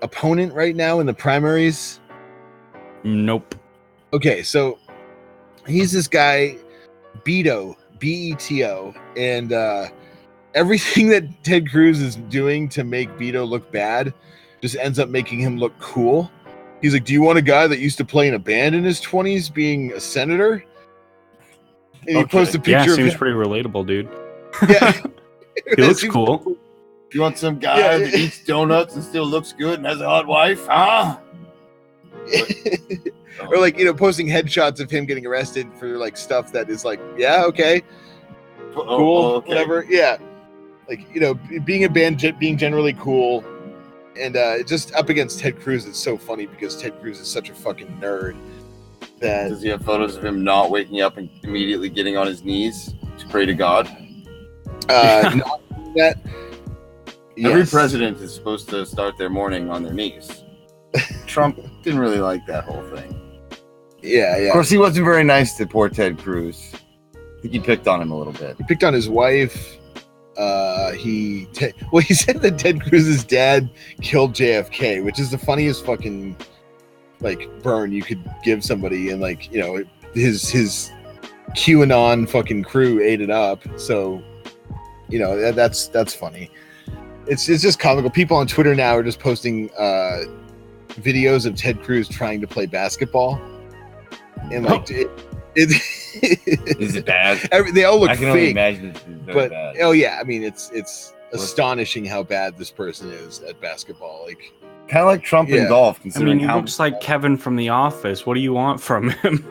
opponent right now in the primaries? Nope. Okay, so he's this guy, Beto, Beto, and everything that Ted Cruz is doing to make Beto look bad just ends up making him look cool. He's like, "Do you want a guy that used to play in a band in his 20s being a senator?" And he Okay. posts a Yeah, picture seems of pretty relatable, dude. yeah. He looks cool. You want some guy Yeah. that eats donuts and still looks good and has a hot wife? Huh? Or like, posting headshots of him getting arrested for like stuff that is like, yeah, okay, cool, whatever. Yeah, like being a band, being generally cool, and just up against Ted Cruz. It's so funny because Ted Cruz is such a fucking nerd that Does he have photos of him not waking up and immediately getting on his knees to pray to God? not that. Every Yes. president is supposed to start their morning on their knees. Trump didn't really like that whole thing. Yeah, Of yeah. course, he wasn't very nice to poor Ted Cruz. I think he picked on him a little bit. He picked on his wife. He said that Ted Cruz's dad killed JFK, which is the funniest fucking like burn you could give somebody, and like his QAnon fucking crew ate it up. So that's funny. It's just comical. People on Twitter now are just posting videos of Ted Cruz trying to play basketball, and like Is it bad? they all look I can only fake. imagine it's very But bad. oh yeah, I mean it's astonishing how bad this person is at basketball. Like Kind of like Trump Yeah. in golf, I considering mean, he how looks like Kevin from The Office. What do you want from him?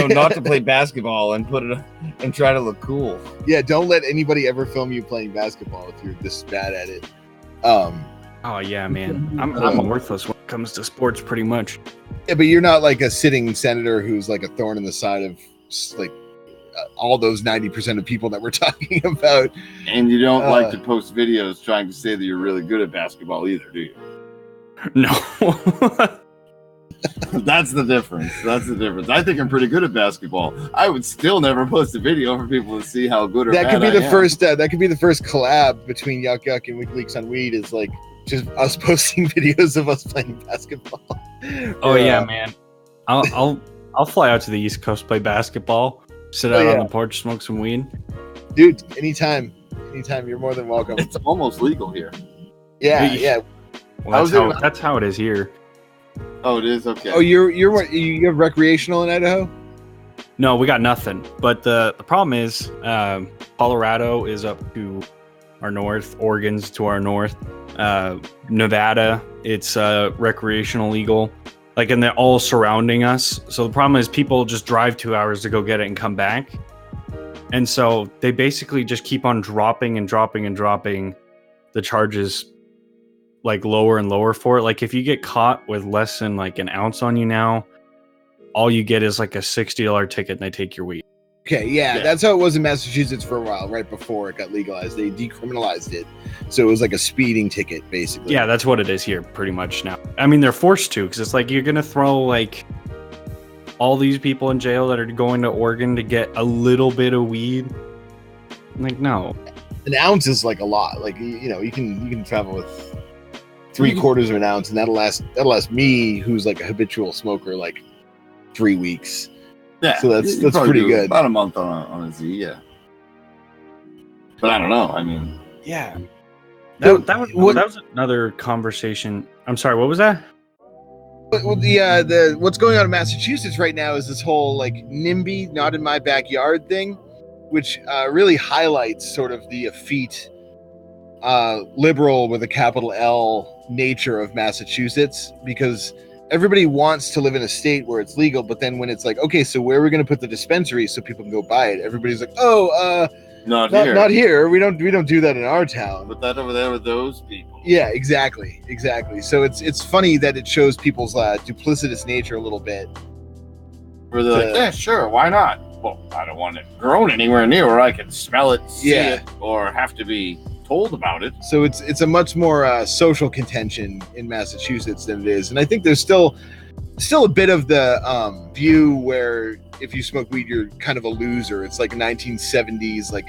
not to play basketball and put it and try to look cool. yeah, don't let anybody ever film you playing basketball if you're this bad at it. Oh yeah, man. I'm worthless when it comes to sports, pretty much. Yeah, but you're not like a sitting senator who's like a thorn in the side of like all those 90% of people that we're talking about. And you don't like to post videos trying to say that you're really good at basketball either, do you? No. That's the difference. That's the difference. I think I'm pretty good at basketball. I would still never post a video for people to see how good or that bad could be I the am. first. That could be the first collab between Yuck Yuck and Wikileaks on Weed. Is like just us posting videos of us playing basketball. Oh yeah, man. I'll fly out to the East Coast, play basketball, sit out on the porch, smoke some weed. Dude, anytime, you're more than welcome. It's almost legal here. Yeah. Well, that's how it is here. Oh, it is? Okay. Oh, you have recreational in Idaho? No, we got nothing. But the problem is, Colorado is up to our north, Oregon's to our north, Nevada, it's recreational legal. Like, and they're all surrounding us. So the problem is people just drive 2 hours to go get it and come back. And so they basically just keep on dropping the charges like lower and lower for it. Like if you get caught with less than like an ounce on you now, all you get is like a $60 ticket and they take your weed. Okay, yeah, that's how it was in Massachusetts for a while, right before it got legalized. They decriminalized it. So it was like a speeding ticket, basically. Yeah, that's what it is here pretty much now. I mean, they're forced to, because it's like you're going to throw like all these people in jail that are going to Oregon to get a little bit of weed. Like, no. An ounce is like a lot. Like, you can travel with 3/4 of an ounce, and that'll last me, who's like a habitual smoker, like 3 weeks. Yeah, so that's probably pretty do good. About a month on a Z, yeah. But I don't know. I mean, yeah, that was another conversation. I'm sorry, what was that? Well, the what's going on in Massachusetts right now is this whole like NIMBY, not in my backyard thing, which really highlights sort of the effete liberal with a capital L nature of Massachusetts, because everybody wants to live in a state where it's legal, but then when it's like, okay, so where are we going to put the dispensary so people can go buy it? Everybody's like, not here. We don't do that in our town. Put that over there with those people. Yeah, exactly. So it's funny that it shows people's duplicitous nature a little bit. Where they're like, yeah, sure, why not? Well, I don't want it grown anywhere near where I can smell it, see it, or have to be told about it. So it's a much more social contention in Massachusetts than it is, and I think there's still a bit of the view where if you smoke weed you're kind of a loser. It's like 1970s, like,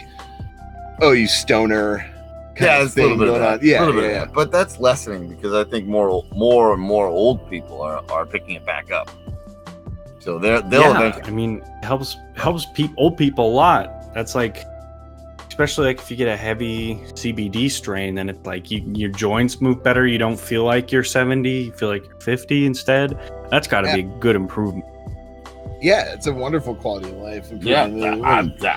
oh, you stoner. It's a little bit of that. Yeah. But that's lessening because I think more and more old people are picking it back up. So they'll eventually. I mean, it helps old people a lot. That's like, especially like if you get a heavy CBD strain, then it's like your joints move better. You don't feel like you're 70, you feel like you're 50 instead. That's got to be a good improvement. Yeah, it's a wonderful quality of life.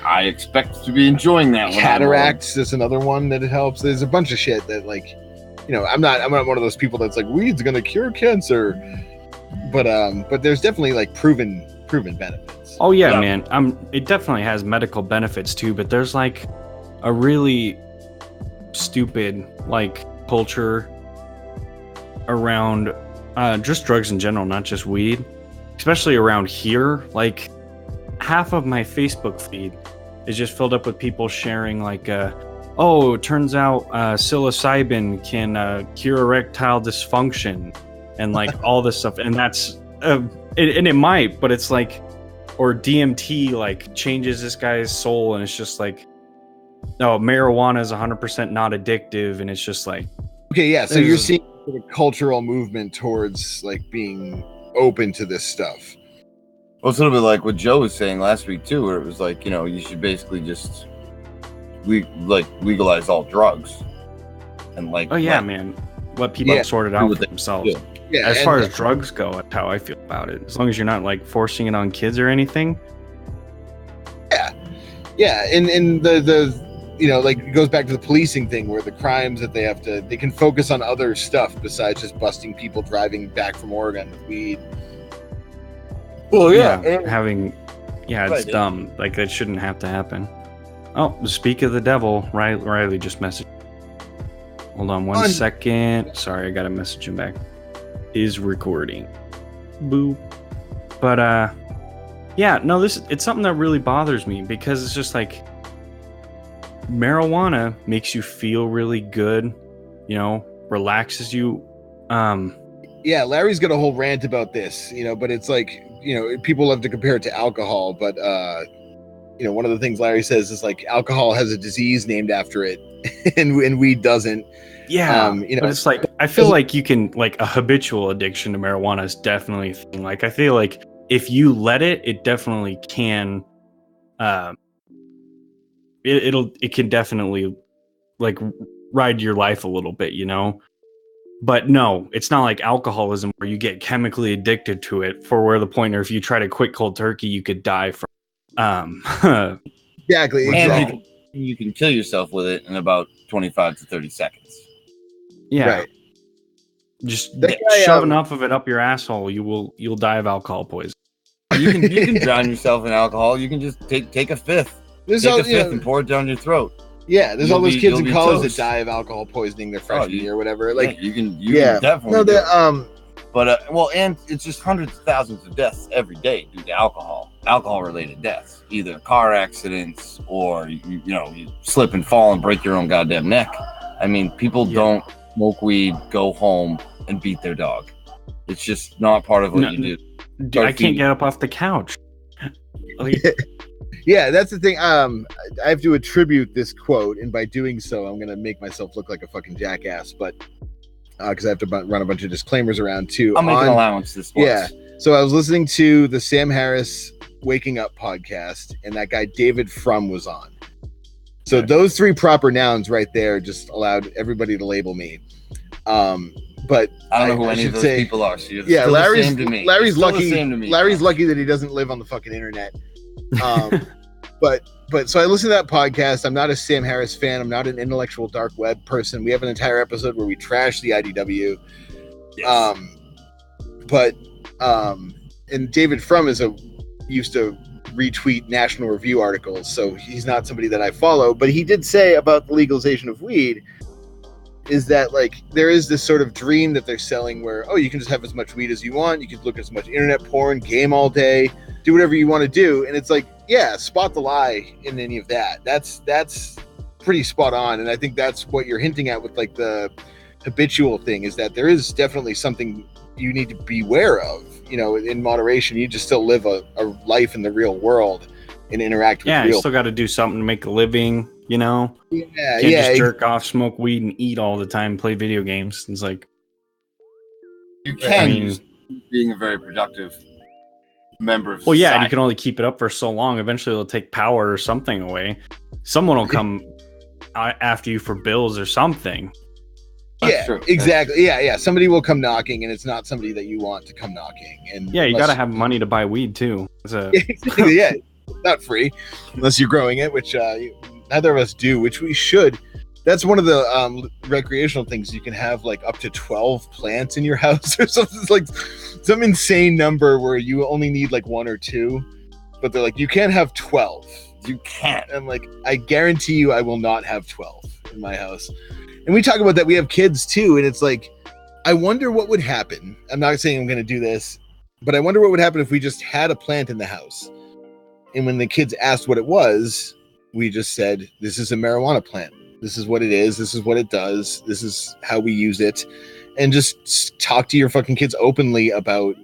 I expect to be enjoying that. Cataracts, that's another one that it helps. There's a bunch of shit that, like, I'm not one of those people that's like weed's gonna cure cancer, but there's definitely like proven benefits. Oh yeah, man. It definitely has medical benefits too, but there's like a really stupid like culture around just drugs in general, not just weed, especially around here. Like half of my Facebook feed is just filled up with people sharing like it turns out psilocybin can cure erectile dysfunction and like all this stuff, and that's and it might, but it's like, or DMT like changes this guy's soul, and it's just like, no, marijuana is 100% not addictive, and it's just like, okay, yeah. So you're seeing a cultural movement towards like being open to this stuff. Well, it's a little bit like what Joe was saying last week too, where it was like, you should basically just legalize all drugs, and like, man, let people sort it out for themselves. Yeah, as far as drugs go, that's how I feel about it. As long as you're not like forcing it on kids or anything. Yeah, and the like it goes back to the policing thing where the crimes that they can focus on other stuff besides just busting people driving back from Oregon with weed. Well, it's dumb. Like that shouldn't have to happen. Oh, speak of the devil, Riley just messaged. Hold on one second. Sorry, I got to message him back. Is recording. Boop. But Yeah, no, it's something that really bothers me because it's just like marijuana makes you feel really good, relaxes you. Yeah, Larry's got a whole rant about this, but it's like, people love to compare it to alcohol, but one of the things Larry says is like alcohol has a disease named after it and weed doesn't. Yeah, but it's like I feel like you can like a habitual addiction to marijuana is definitely a thing. Like I feel like if you let it definitely can. It can definitely like ride your life a little bit, But no, it's not like alcoholism where you get chemically addicted to it for where the point, or if you try to quit cold turkey, you could die from. Exactly. And you can kill yourself with it in about 25 to 30 seconds. Yeah. Right. Just shove enough of it up your asshole, you'll die of alcohol poisoning. You can drown yourself in alcohol. You can just take a fifth. Take a fifth and pour it down your throat. Yeah, there's all those kids in college that die of alcohol poisoning their freshman year or whatever. Like you can definitely. No, But and it's just hundreds of thousands of deaths every day due to alcohol related deaths, either car accidents or you slip and fall and break your own goddamn neck. I mean, people don't smoke weed, go home and beat their dog. It's just not part of what you do. Dude, I can't get up off the couch. Yeah, that's the thing. I have to attribute this quote, and by doing so, I'm going to make myself look like a fucking jackass. But because I have to run a bunch of disclaimers around too. I'll make an allowance this once. Yeah. So I was listening to the Sam Harris Waking Up podcast, and that guy David Frum was on. So those three proper nouns right there just allowed everybody to label me. But I don't know who any of those people are. So Larry's lucky. Larry's Larry's lucky that he doesn't live on the fucking internet. But so I listened to that podcast. I'm not a Sam Harris fan. I'm not an intellectual dark web person. We have an entire episode where we trash the IDW. Yes. And David Frum used to retweet National Review articles, so he's not somebody that I follow. But he did say about the legalization of weed is that like there is this sort of dream that they're selling where you can just have as much weed as you want. You can look at as much internet porn, game all day, do whatever you want to do, and it's like, yeah, spot the lie in any of that. That's pretty spot on, and I think that's what you're hinting at with like the habitual thing is that there is definitely something you need to be aware of. In moderation, you just still live a life in the real world and interact with you still got to do something to make a living. Can't just jerk off, smoke weed, and eat all the time, play video games. It's like you can being a very productive member of society. And you can only keep it up for so long. Eventually it'll take power or something away. Someone will come after you for bills or something. That's true. Exactly. Yeah. Somebody will come knocking, and it's not somebody that you want to come knocking. And you got to have money to buy weed too. Not free unless you're growing it, which neither of us do, which we should. That's one of the recreational things. You can have like up to 12 plants in your house or something. It's like some insane number where you only need like one or two, but they're like, you can't have 12. You can't. I'm like, I guarantee you I will not have 12 in my house. And we talk about that. We have kids too. And it's like, I wonder what would happen. I'm not saying I'm going to do this, but I wonder what would happen if we just had a plant in the house. And when the kids asked what it was, we just said, this is a marijuana plant. This is what it is. This is what it does. This is how we use it. And just talk to your fucking kids openly about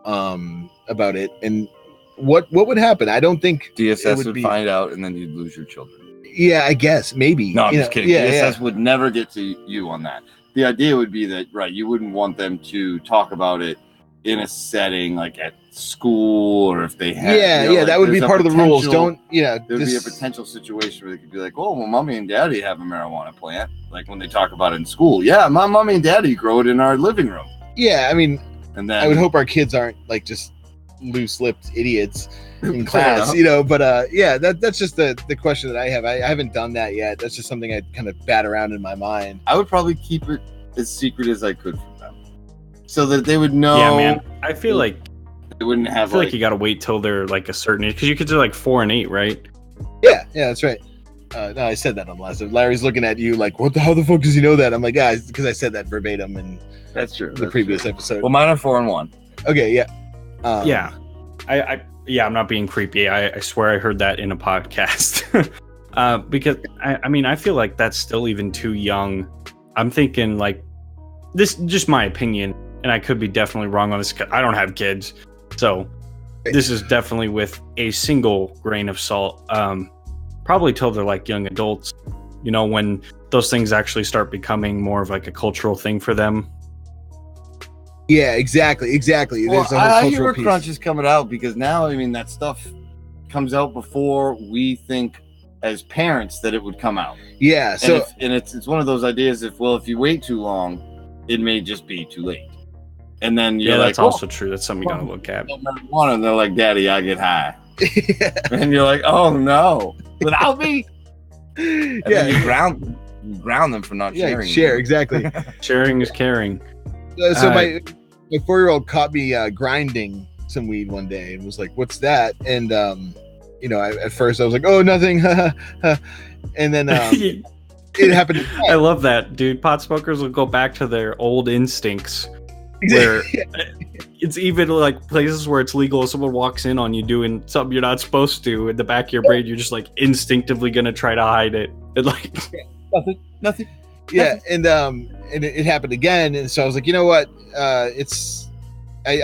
it. And what would happen? I don't think DSS would find out, and then you'd lose your children. Yeah, I guess maybe. No, I'm just kidding. DSS would never get to you on that. The idea would be that, you wouldn't want them to talk about it in a setting like at school, or if they had that would be part of the rules. There'd be a potential situation where they could be like, well, mommy and daddy have a marijuana plant, like when they talk about it in school. My mommy and daddy grow it in our living room. I mean, and then I would hope our kids aren't like just loose-lipped idiots in class, but that's just the question that I have. I haven't done that yet. That's just something I kind of bat around in my mind. I would probably keep it as secret as I could from them, so that they would know. Yeah, man. I feel like they wouldn't have. I feel like you got to wait till they're like a certain age, because you could do like 4 and 8, right? Yeah, that's right. No, I said that on the last one. Larry's looking at you like, how the fuck does he know that? I'm like, because I said that verbatim in that's true. The previous episode. Well, mine are 4 and 1. Okay, yeah. yeah, I'm not being creepy. I swear I heard that in a podcast. Because I mean, I feel like that's still even too young. I'm thinking like this, just my opinion, and I could be definitely wrong on this. I don't have kids, so this is definitely with a single grain of salt. Probably till they're like young adults, you know, when those things actually start becoming more of like a cultural thing for them. Yeah, exactly. Well, There's a whole I cultural hear piece. Crunch is coming out because now, I mean, that stuff comes out before we think as parents that it would come out. Yeah, so And it's one of those ideas. If you wait too long, it may just be too late. And then you're Yeah, like, that's also true. That's something you gotta look at. marijuana, and they're like, "Daddy, I get high," and you're like, "Oh no, without me." And then you ground them for not sharing. share exactly. Sharing is caring. So my 4-year-old caught me grinding some weed one day and was like, "What's that?" And you know, at first I was like, "Oh, nothing," and then it happened again. I love that, dude. Pot smokers will go back to their old instincts. Where it's even like places where it's legal, if someone walks in on you doing something you're not supposed to, in the back of your brain you're just like instinctively gonna try to hide it. And like Nothing. Yeah, and it happened again, and so I was like, you know what? I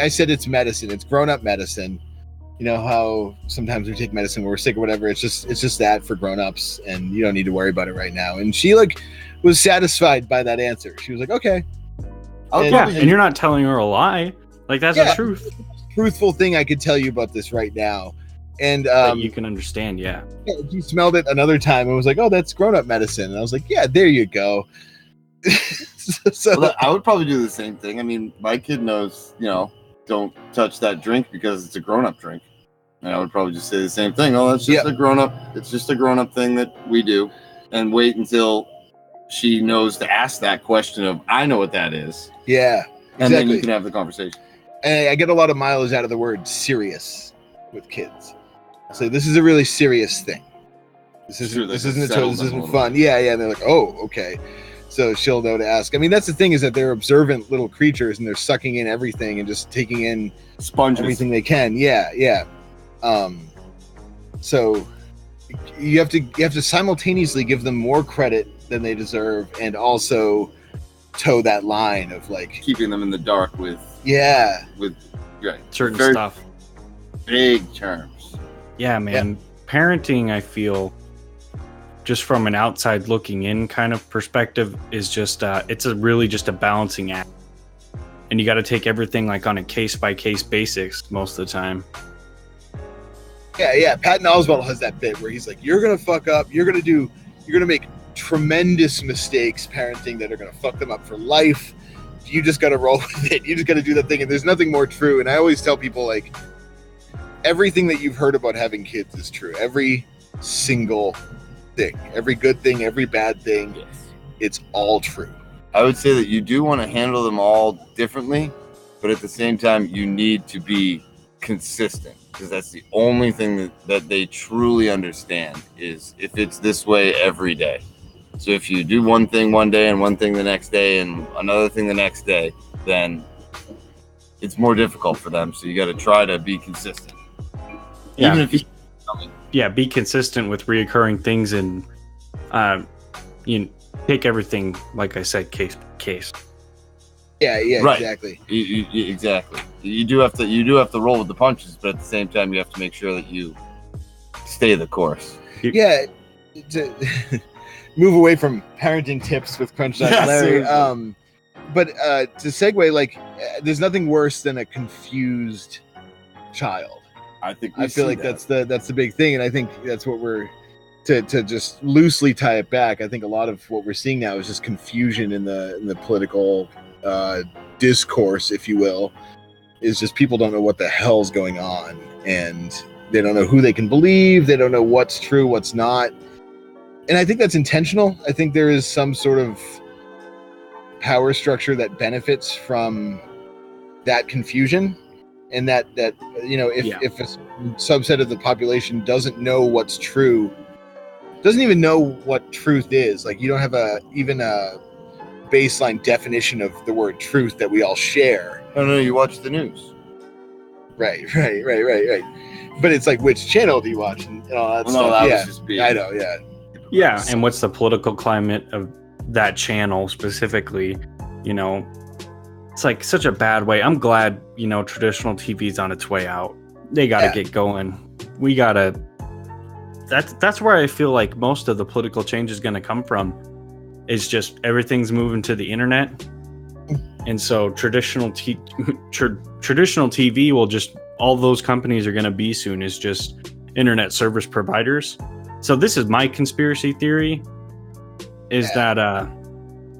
said it's medicine. It's grown-up medicine. You know how sometimes we take medicine when we're sick or whatever. It's just that for grown-ups, and you don't need to worry about it right now. And she like was satisfied by that answer. She was like, okay. and you're not telling her a lie. Like that's the truth. Truthful thing I could tell you about this right now. And that you can understand, yeah. She smelled it another time and was like, "Oh, that's grown-up medicine." And I was like, "Yeah, there you go." Well, I would probably do the same thing. I mean, my kid knows, you know, don't touch that drink because it's a grown-up drink. And I would probably just say the same thing. Oh, that's just a grown-up. It's just a grown-up thing that we do, and wait until she knows to ask that question of, "I know what that is." Yeah, exactly. And then you can have the conversation. And I get a lot of mileage out of the word "serious" with kids. So this is a really serious thing. This isn't fun. Yeah. And they're like, "Oh, okay." So she'll know to ask. I mean, that's the thing, is that they're observant little creatures and they're sucking in everything and just taking in sponges, everything they can. Yeah. So you have to simultaneously give them more credit than they deserve, and also toe that line of like keeping them in the dark with certain very stuff, big terms. Yeah, man. Parenting, I feel, just from an outside looking in kind of perspective, is just it's really just a balancing act, and you got to take everything like on a case by case basis most of the time. Yeah. Patton Oswalt has that bit where he's like, "You're gonna fuck up. You're gonna make tremendous mistakes parenting that are gonna fuck them up for life. You just gotta roll with it. You just gotta do that thing." And there's nothing more true. And I always tell people, like, everything that you've heard about having kids is true. Every single thing, every good thing, every bad thing, it's all true. I would say that you do want to handle them all differently, but at the same time, you need to be consistent, because that's the only thing that they truly understand, is if it's this way every day. So if you do one thing one day and one thing the next day and another thing the next day, then it's more difficult for them. So you got to try to be consistent. Yeah. Even if be consistent with reoccurring things, and you take everything, like I said, case by case. Yeah, right. Exactly. Exactly. You do have to roll with the punches, but at the same time, you have to make sure that you stay the course. Yeah. To move away from parenting tips with Crunch Larry. Seriously. But to segue, like, there's nothing worse than a confused child. I feel like that's the big thing, and I think that's what we're to just loosely tie it back. I think a lot of what we're seeing now is just confusion in the political discourse, if you will. Is just people don't know what the hell's going on, and they don't know who they can believe. They don't know what's true, what's not, and I think that's intentional. I think there is some sort of power structure that benefits from that confusion. And that you know, if a subset of the population doesn't know what's true, doesn't even know what truth is, like, you don't have even a baseline definition of the word truth that we all share. No, you watch the news. Right. But it's like, which channel do you watch and all that Well, stuff? no, that yeah, was just being. I know. Yeah. Yeah, and what's the political climate of that channel specifically? You know, it's like such a bad way. I'm glad, traditional TV's on its way out. They got to get going. We got to. That's where I feel like most of the political change is going to come from. Is just everything's moving to the internet, and so traditional TV will just, all those companies are going to be soon is just internet service providers. So this is my conspiracy theory, is that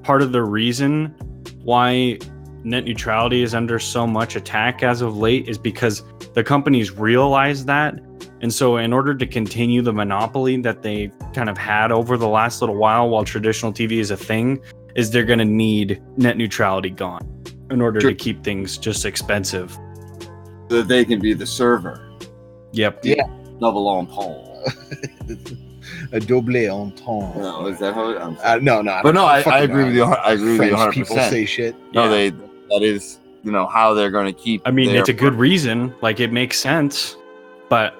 part of the reason why net neutrality is under so much attack as of late is because the companies realize that. And so in order to continue the monopoly that they kind of had over the last little while traditional TV is a thing, is they're going to need net neutrality gone in order to keep things just expensive. So that they can be the server. Yep. Yeah. Double entendre. A double entendre. No, is that how it? No. But no, I agree with you. I agree with you 100%. French people say shit. No, Yeah. that is, how they're going to keep. I mean, it's a good reason. Like, it makes sense. But,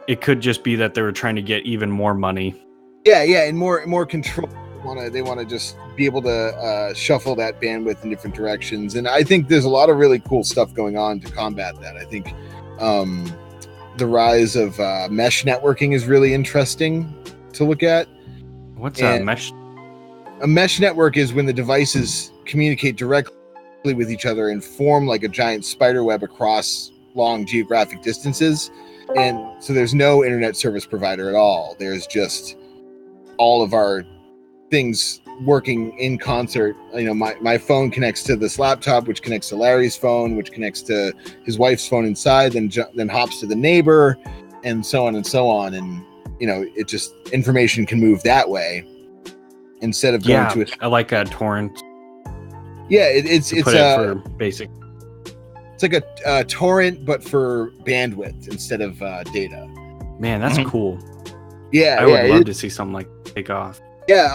it could just be that they were trying to get even more money. Yeah, and more control. They want to just be able to shuffle that bandwidth in different directions. And I think there's a lot of really cool stuff going on to combat that. I think the rise of mesh networking is really interesting to look at. What's a mesh? A mesh network is when the devices communicate directly with each other and form like a giant spider web across long geographic distances. And so there's no internet service provider at all. There's just all of our things working in concert. My phone connects to this laptop, which connects to Larry's phone, which connects to his wife's phone inside, then hops to the neighbor, and so on and so on. And it just, information can move that way instead of going to I like a torrent. Yeah, it's for basic. It's like a torrent, but for bandwidth instead of data. Man, that's cool. Yeah, I would love to see something like take off. Yeah,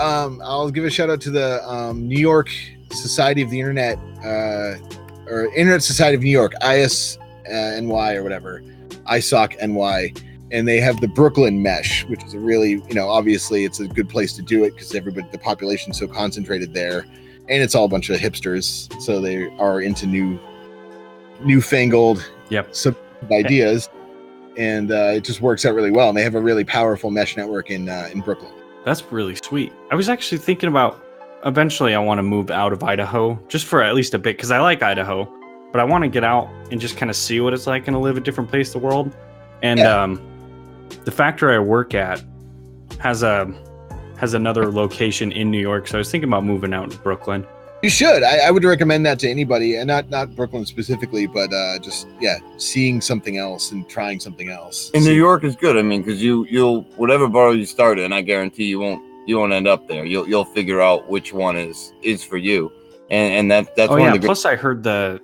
I'll give a shout out to the New York Society of the Internet, or Internet Society of New York, ISNY or whatever, ISOC NY, and they have the Brooklyn Mesh, which is a really, obviously it's a good place to do it because the population's so concentrated there, and it's all a bunch of hipsters, so they are into newfangled ideas, and it just works out really well. And they have a really powerful mesh network in Brooklyn. That's really sweet. I was actually thinking about eventually I want to move out of Idaho just for at least a bit because I like Idaho, but I want to get out and just kind of see what it's like and live a different place in the world. And the factory I work at has another location in New York, so I was thinking about moving out to Brooklyn. You should. I would recommend that to anybody, and not Brooklyn specifically, but just seeing something else and trying something else. And New York is good. I mean, because you'll whatever borough you start in, I guarantee you won't end up there. You'll figure out which one is for you, and that's one of the. Plus, I heard the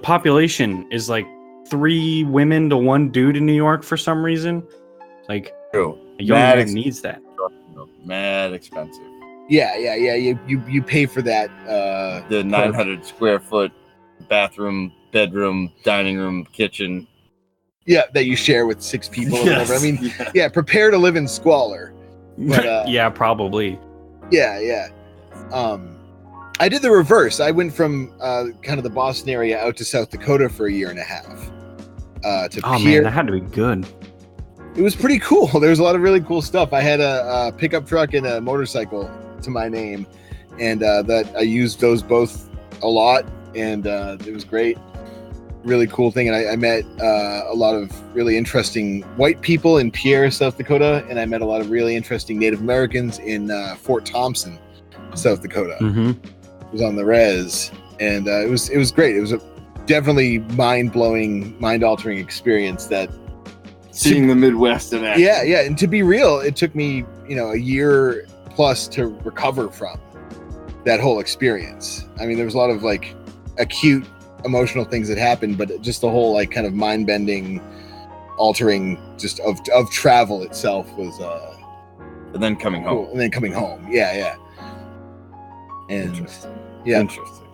population is like 3 women to 1 dude in New York for some reason. Like, True. A young man needs that. Mad expensive. Yeah. You pay for that. The 900 square foot bathroom, bedroom, dining room, kitchen. Yeah, that you share with 6 people or whatever. I mean, prepare to live in squalor. But, yeah, probably. Yeah. I did the reverse. I went from kind of the Boston area out to South Dakota for a year and a half. Man, that had to be good. It was pretty cool. There was a lot of really cool stuff. I had a pickup truck and a motorcycle to my name, and that I used those both a lot, and it was great. Really cool thing. And I met a lot of really interesting white people in Pierre, South Dakota, and I met a lot of really interesting Native Americans in Fort Thompson, South Dakota. Mm-hmm. It was on the res, and it was great. It was a definitely mind-blowing, mind-altering experience. That seeing the Midwest in action. Yeah, and to be real, it took me a year plus to recover from that whole experience. I mean, there was a lot of like acute emotional things that happened, but just the whole like kind of mind-bending, altering just of travel itself was and then coming cool. home. And then coming home. Yeah. And Interesting. yeah. Interesting.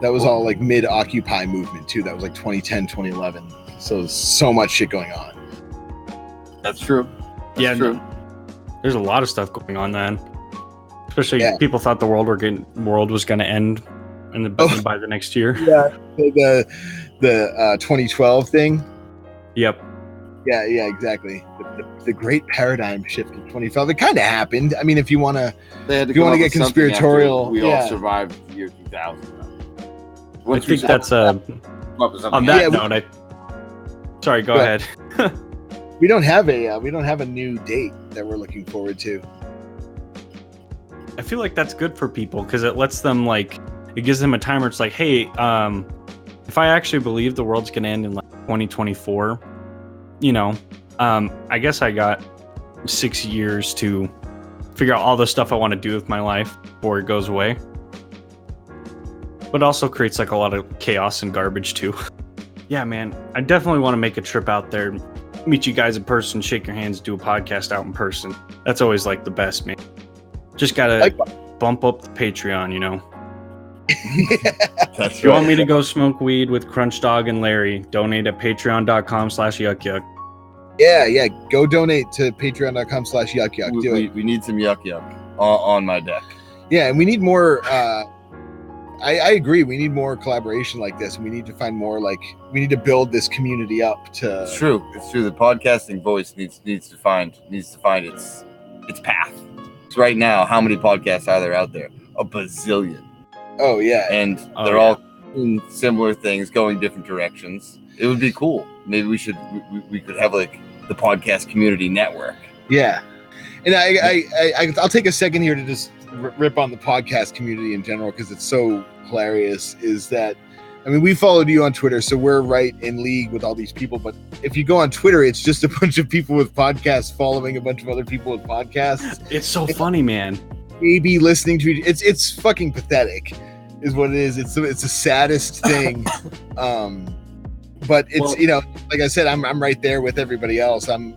That was all like mid Occupy movement too. That was like 2010, 2011. So much shit going on. That's true. Yeah, true. There's a lot of stuff going on then. Especially people thought the world was going to end by the next year. Yeah, the 2012 thing. Yep. Yeah, exactly. The great paradigm shift in 2012. It kind of happened. I mean, if you want to get conspiratorial, we all survived the year 2000. I think that's on that note. Sorry, go ahead. we don't have a new date that we're looking forward to. I feel like that's good for people because it lets them it gives them a timer. It's like, hey, if I actually believe the world's gonna end in 2024, I guess I got 6 years to figure out all the stuff I want to do with my life before it goes away. But also creates a lot of chaos and garbage too. Yeah, man, I definitely want to make a trip out there, meet you guys in person, shake your hands, do a podcast out in person. That's always the best, man. Just gotta bump up the Patreon, That's If you want me to go smoke weed with Crunch Dog and Larry, donate at patreon.com/yuckyuck. Yeah. Go donate to patreon.com/yuckyuck. We need some yuck on my deck. Yeah, and we need more. I agree. We need more collaboration like this. We need to find more. We need to build this community up to. It's true. The podcasting voice needs to find its path. So right now, how many podcasts are there out there? A bazillion. Oh yeah, and they're all doing similar things, going different directions. It would be cool. Maybe we could have the podcast community network. Yeah, and I'll take a second here to just rip on the podcast community in general because it's so hilarious. Is that we followed you on Twitter, so we're right in league with all these people. But if you go on Twitter, it's just a bunch of people with podcasts following a bunch of other people with podcasts. It's so funny, man. Maybe listening to it's fucking pathetic, is what it is. It's the saddest thing. But it's like I said, I'm right there with everybody else. I'm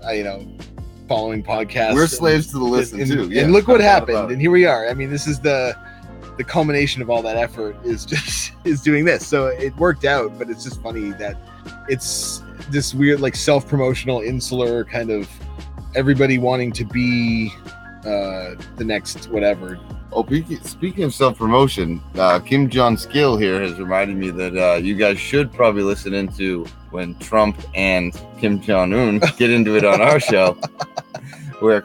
following podcasts. We're slaves to the listen too. Yeah, and look what happened. And here we are. This is the culmination of all that effort is doing this. So it worked out, but it's just funny that it's this weird self-promotional insular kind of everybody wanting to be the next whatever. Oh, speaking of self-promotion, Kim Jong Skill here has reminded me that you guys should probably listen into when Trump and Kim Jong-un get into it on our show, where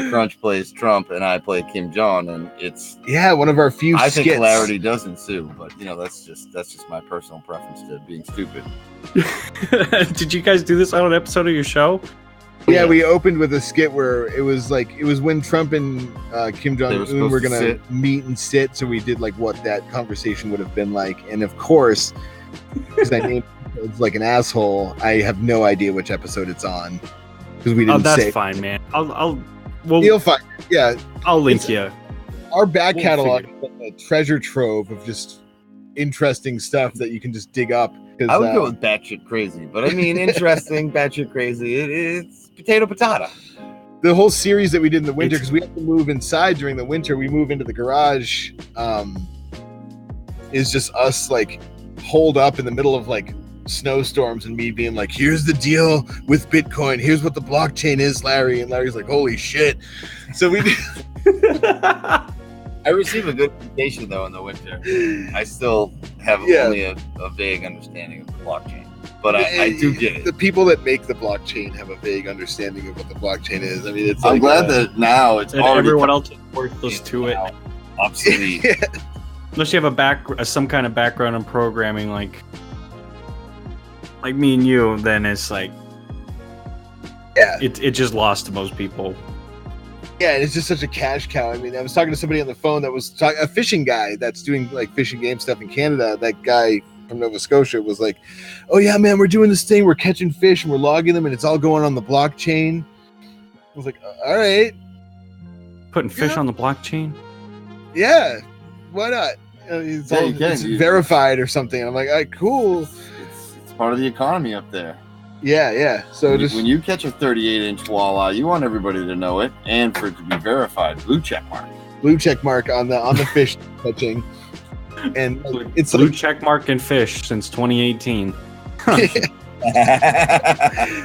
Crunch plays Trump and I play Kim Jong, and it's one of our few. I skits. think hilarity does ensue, but that's just my personal preference to being stupid. Did you guys do this on an episode of your show? Yeah, we opened with a skit where it was when Trump and Kim Jong-un were going to meet and sit. So we did what that conversation would have been like. And of course, because I named it's an asshole, I have no idea which episode it's on because we didn't say. That's fine, man. You'll find it. Yeah. I'll link you. Our back catalog is a treasure trove of just interesting stuff that you can just dig up. I would go with batshit crazy, but interesting, batshit crazy. It's potato. The whole series that we did in the winter, because we have to move inside during the winter, we move into the garage, is just us holed up in the middle of snowstorms and me being here's the deal with Bitcoin, here's what the blockchain is, Larry, and Larry's holy shit. So we I receive a good education though in the winter. I still have only a vague understanding of the blockchain, but I do get it. The people that make the blockchain have a vague understanding of what the blockchain is. It's I'm glad that now it's and everyone else is worthless to it. Obsolete. Unless you have some kind of background in programming, like me and you, then it's it just lost to most people. Yeah, and it's just such a cash cow. I was talking to somebody on the phone that was a fishing guy that's doing fishing game stuff in Canada. That guy from Nova Scotia was like, "Oh yeah, man, we're doing this thing. We're catching fish and we're logging them, and it's all going on the blockchain." I was like, "All right, putting fish on the blockchain? Yeah, why not? It's verified or something." And I'm like, "All right, cool." It's part of the economy up there. Yeah. So when you catch a 38-inch walleye, you want everybody to know it and for it to be verified. Blue check mark on the fish catching. And it's blue like check mark and fish since 2018.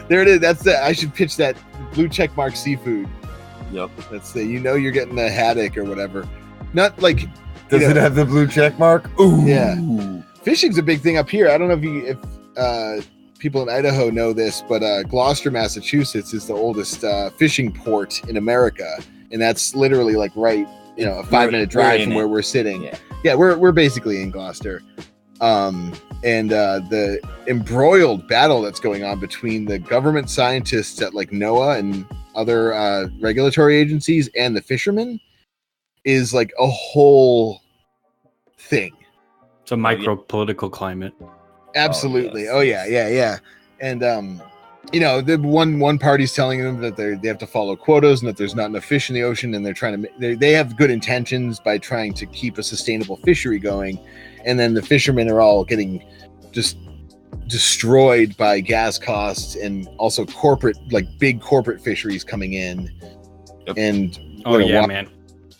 there it is. That's the I should pitch that blue check mark seafood. Yep. That's the you're getting a haddock or whatever. Not like Does it have the blue check mark? Ooh. Yeah. Fishing's a big thing up here. I don't know if people in Idaho know this, but Gloucester, Massachusetts is the oldest fishing port in America, and that's literally like right, a 5-minute drive from where we're sitting. Yeah, we're basically in Gloucester. And the embroiled battle that's going on between the government scientists at like NOAA and other regulatory agencies and the fishermen is like a whole thing. It's a micro political climate. Absolutely. Oh yeah. And the one party's telling them that they have to follow quotas and that there's not enough fish in the ocean, and they're trying to they have good intentions by trying to keep a sustainable fishery going, and then the fishermen are all getting just destroyed by gas costs and also big corporate fisheries coming in. Yep. And man,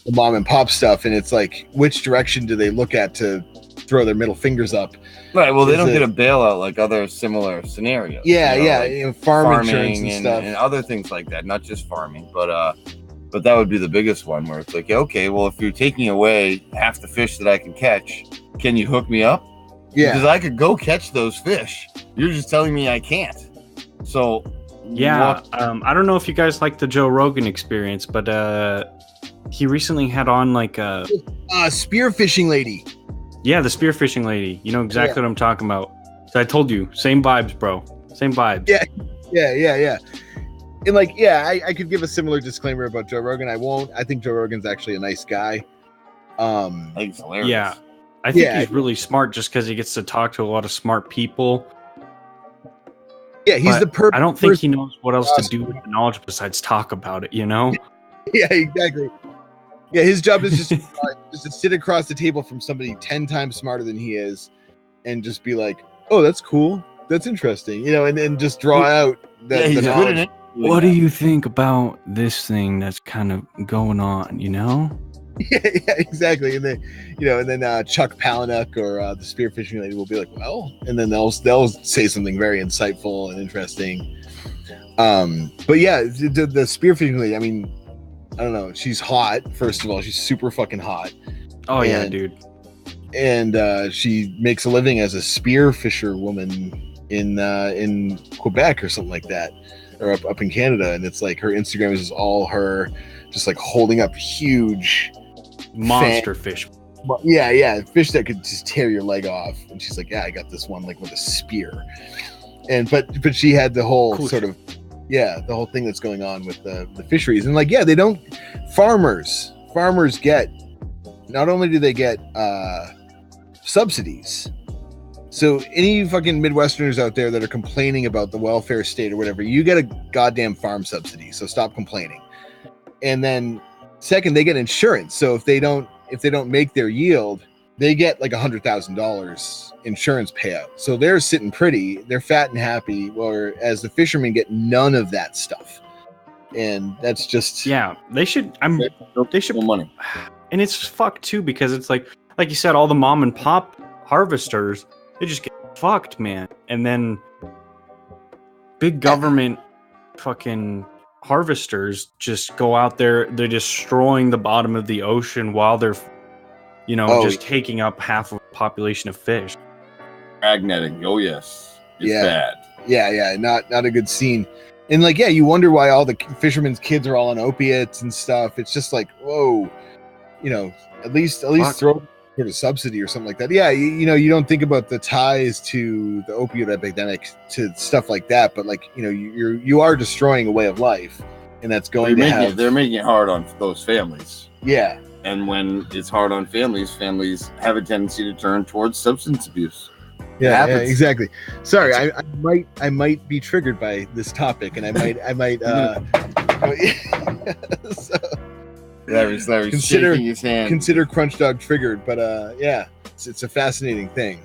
the mom and pop stuff, and it's like, which direction do they look at to throw their middle fingers up? Right. Well, they don't get a bailout like other similar scenarios. Yeah, farm insurance and stuff, and other things like that. Not just farming, but that would be the biggest one where it's like, okay, well, if you're taking away half the fish that I can catch, can you hook me up? Yeah, because I could go catch those fish. You're just telling me I can't. So yeah, I don't know if you guys like the Joe Rogan experience, but he recently had on like a spearfishing lady. Yeah, the spearfishing lady. You know exactly what I'm talking about. So I told you, same vibes, bro. Same vibes. Yeah. And like, I could give a similar disclaimer about Joe Rogan. I won't. I think Joe Rogan's actually a nice guy. I think it's hilarious. Yeah. I think he's really smart just because he gets to talk to a lot of smart people. Yeah, he's the perfect. I don't think he knows what else to do with the knowledge besides talk about it, Yeah, exactly. Yeah, his job is just to sit across the table from somebody 10 times smarter than he is and just be like, oh, that's cool. That's interesting. And just draw out the knowledge. What do you think about this thing that's kind of going on, Yeah, exactly. And then, and then Chuck Palahniuk or the spearfishing lady will be like, well, and then they'll say something very insightful and interesting. But yeah, the spearfishing lady, I mean, I don't know. She's hot. First of all, she's super fucking hot. Oh yeah, dude. And she makes a living as a spearfisher woman in Quebec or something like that, or up in Canada. And it's like her Instagram is all her, just like holding up huge monster fish. Yeah, fish that could just tear your leg off. And she's like, yeah, I got this one like with a spear. And but she had the whole sort of. Yeah, the whole thing that's going on with the fisheries. And like, they don't, farmers get, not only do they get subsidies. So any fucking Midwesterners out there that are complaining about the welfare state or whatever, you get a goddamn farm subsidy. So stop complaining. And then second, they get insurance. So if they don't make their yield, they get like $100,000 insurance payout. So they're sitting pretty, they're fat and happy, whereas the fishermen get none of that stuff. And that's just they should money. And it's fucked too, because it's like you said, all the mom and pop harvesters, they just get fucked, man. And then big government fucking harvesters just go out there, they're destroying the bottom of the ocean while they're just taking up half of the population of fish. Dragnetting. Oh yes. It's bad. Yeah. Not a good scene. And like, you wonder why all the fishermen's kids are all on opiates and stuff. It's just like, whoa, at least throw sort of subsidy or something like that. Yeah. You don't think about the ties to the opioid epidemic to stuff like that, but like, you are destroying a way of life, and that's going they're making it hard on those families. Yeah. And when it's hard on families have a tendency to turn towards substance abuse. Yeah, exactly. Sorry, I might be triggered by this topic, and I might. So, Larry's shaking his hand. Consider Crunch Dog triggered, but it's a fascinating thing.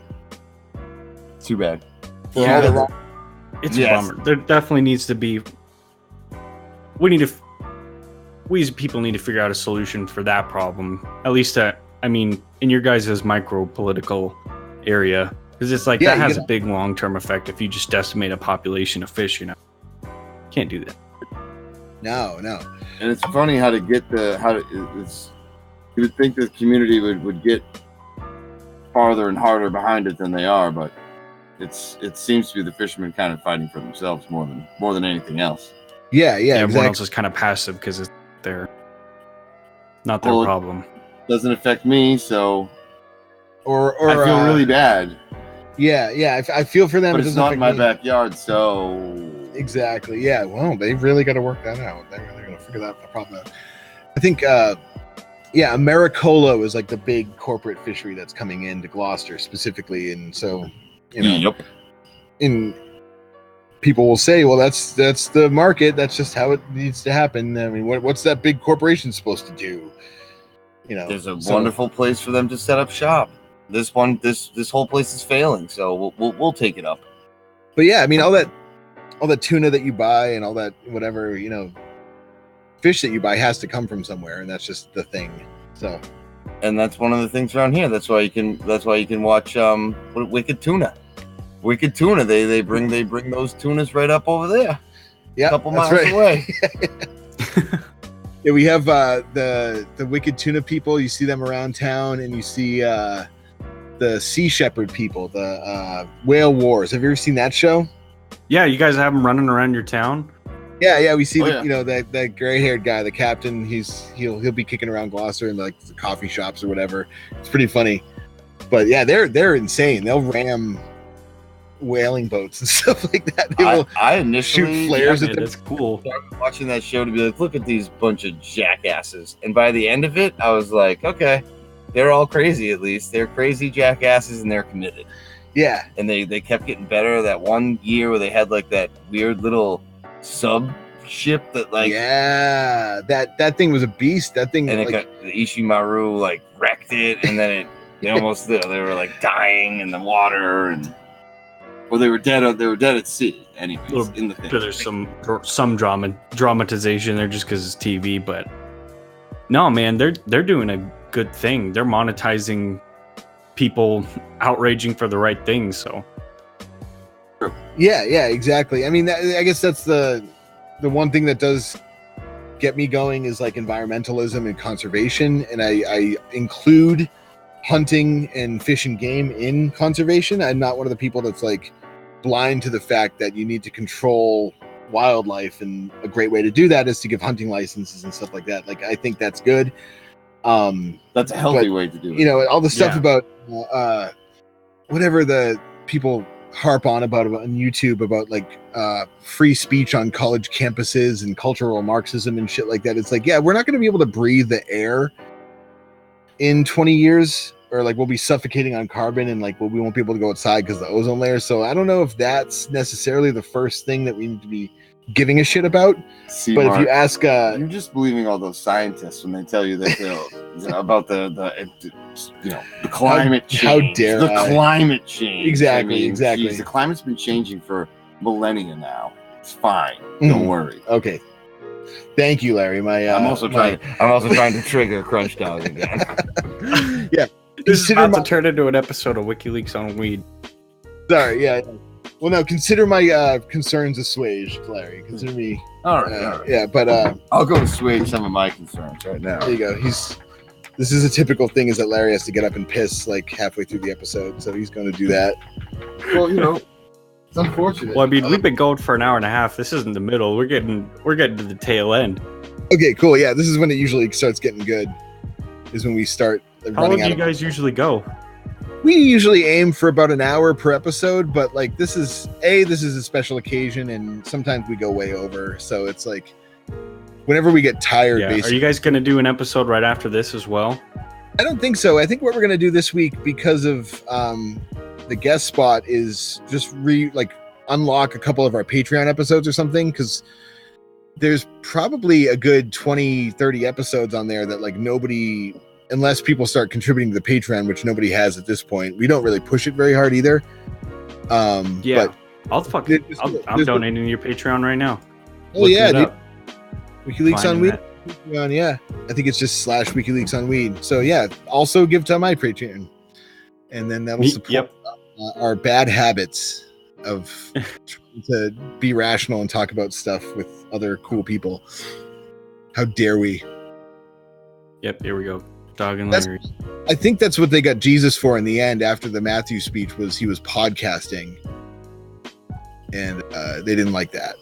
Too bad. It's a bummer. There definitely needs to be. We as people need to figure out a solution for that problem. At least, in your guys' micro political area, because it's like that has a big long term effect. If you just decimate a population of fish, can't do that. No. And it's funny how you would think the community would get farther and harder behind it than they are, but it seems to be the fishermen kind of fighting for themselves more than anything else. Yeah, Everyone exactly. else is kind of passive because it's not their problem. Doesn't affect me, so or I feel really bad. Yeah. I feel for them, but it's not in my backyard, so exactly. Yeah. Well, they've really got to work that out. They're going to figure that problem out. I think. Americolo is like the big corporate fishery that's coming into Gloucester specifically, and so and people will say, well, that's the market. That's just how it needs to happen. I mean, what's that big corporation supposed to do? There's a wonderful place for them to set up shop. This whole place is failing, so we'll take it up. But yeah, I mean, all that tuna that you buy and all that whatever fish that you buy has to come from somewhere, and that's just the thing. So, and that's one of the things around here. That's why you can watch Wicked Tuna. Wicked Tuna. They bring those tunas right up over there. Yeah, a couple miles away. Yeah, we have the Wicked Tuna people. You see them around town, and you see the Sea Shepherd people, the Whale Wars. Have you ever seen that show? Yeah, you guys have them running around your town. Yeah, we see that gray-haired guy, the captain. He'll be kicking around Gloucester in like the coffee shops or whatever. It's pretty funny, but yeah, they're insane. They'll ram whaling boats and stuff like that. They will initially shoot flares at them. It's cool. Watching that show to be like, look at these bunch of jackasses, and by the end of it, I was like, okay, they're all crazy. At least they're crazy jackasses, and they're committed. Yeah, and they kept getting better. That one year where they had like that weird little sub ship that that thing was a beast. That thing, and it got the Ishimaru like wrecked it, and then they were like dying in the water, and they were dead at sea anyways. In the thing. There's some dramatization there just because it's TV, but no, man, they're doing a good thing. They're monetizing people outraging for the right things, so yeah, exactly. I mean, I guess that's the one thing that does get me going is like environmentalism and conservation, and I include hunting and fish and game in conservation. I'm not one of the people that's like blind to the fact that you need to control wildlife, and a great way to do that is to give hunting licenses and stuff like that. Like, I think that's good. That's a healthy way to do it. All the stuff about whatever the people harp on about YouTube about like free speech on college campuses and cultural Marxism and shit like that. It's like, yeah, we're not going to be able to breathe the air in 20 years, or like we'll be suffocating on carbon, and like we won't be able to go outside because of the ozone layer. So I don't know if that's necessarily the first thing that we need to be giving a shit about. See, but Mark, if you ask, you're just believing all those scientists when they tell you that about the climate change. How dare I? Climate change? Exactly. Geez, the climate's been changing for millennia now. It's fine. Don't worry. Okay. Thank you, Larry. I'm also trying to trigger Crunch Dog again. Yeah. This is about to turn into an episode of WikiLeaks on weed. Sorry. Yeah. Well, no, consider my concerns assuaged, Larry. Consider me. All right. Yeah, but I'll go assuage some of my concerns right now. There you go. This is a typical thing, is that Larry has to get up and piss like halfway through the episode, so he's going to do that. Well, it's unfortunate. Well, I mean, we've been going for an hour and a half. This isn't the middle. We're getting to the tail end. Okay, cool. Yeah, this is when it usually starts getting good. Is when we start running out. How long do you guys usually go? We usually aim for about an hour per episode, but like this is a special occasion, and sometimes we go way over. So it's like whenever we get tired. Yeah. Basically. Are you guys going to do an episode right after this as well? I don't think so. I think what we're going to do this week, because of the guest spot, is just unlock a couple of our Patreon episodes or something, because there's probably a good 20-30 episodes on there that like nobody, unless people start contributing to the Patreon, which nobody has at this point. We don't really push it very hard either. Yeah, but I'm donating to your Patreon right now. Oh yeah, dude. WikiLeaks on Weed. Yeah, I think it's just /WikileaksOnweed. So yeah, also give to my Patreon, and then that'll support our bad habits of trying to be rational and talk about stuff with other cool people. How dare we? Yep, here we go. Dog and Larry. I think that's what they got Jesus for in the end. After the Matthew speech, was he was podcasting, and they didn't like that.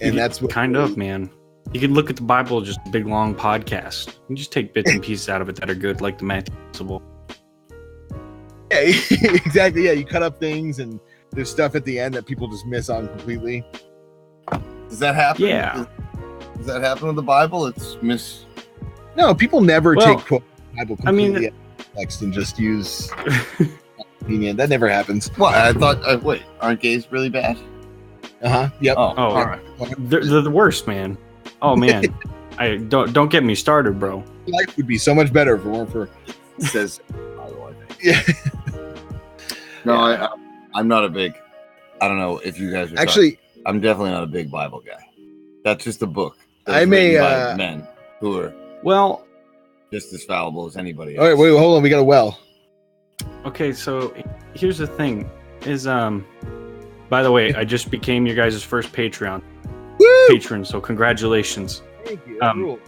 And that's what kind of, man. You can look at the Bible just a big long podcast. You just take bits and pieces out of it that are good, like the Matthew principle. Yeah, exactly. Yeah, you cut up things, and there's stuff at the end that people just miss on completely. Does that happen? Yeah. Does that happen with the Bible? No, people never take quote Bible completely I mean, text and just use opinion. That never happens. What? I thought. Wait, aren't gays really bad? Yep. Oh, all right. right. They're the worst, man. Oh man, I don't get me started, bro. Life would be so much better if it weren't for. It says. Yeah. No, I'm not a big. I don't know if you guys are actually. I'm definitely not a big Bible guy. That's just a book. I'm a by men who are just as fallible as anybody else. All right, wait, hold on. We got a well. Okay, so here's the thing: is by the way, I just became your guys' first Patreon patron, so congratulations. Thank you.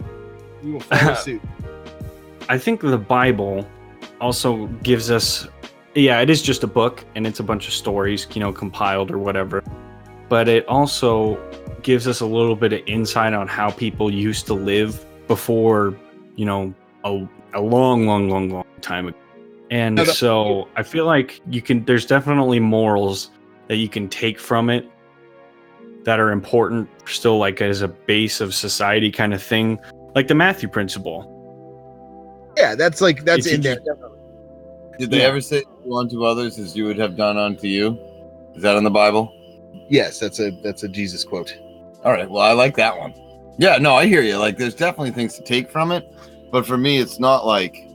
We will follow suit. I think the Bible also gives us, it is just a book and it's a bunch of stories, compiled or whatever. But it also gives us a little bit of insight on how people used to live before, a long time ago. And so I feel like there's definitely morals that you can take from it that are important still, like as a base of society kind of thing, like the Matthew principle. Yeah, that's in there. Did they ever say, "Do unto others as you would have done unto you"? Is that in the Bible? Yes, that's a Jesus quote. All right, well, I like that one. Yeah, no, I hear you. Like, there's definitely things to take from it, but for me, it's not like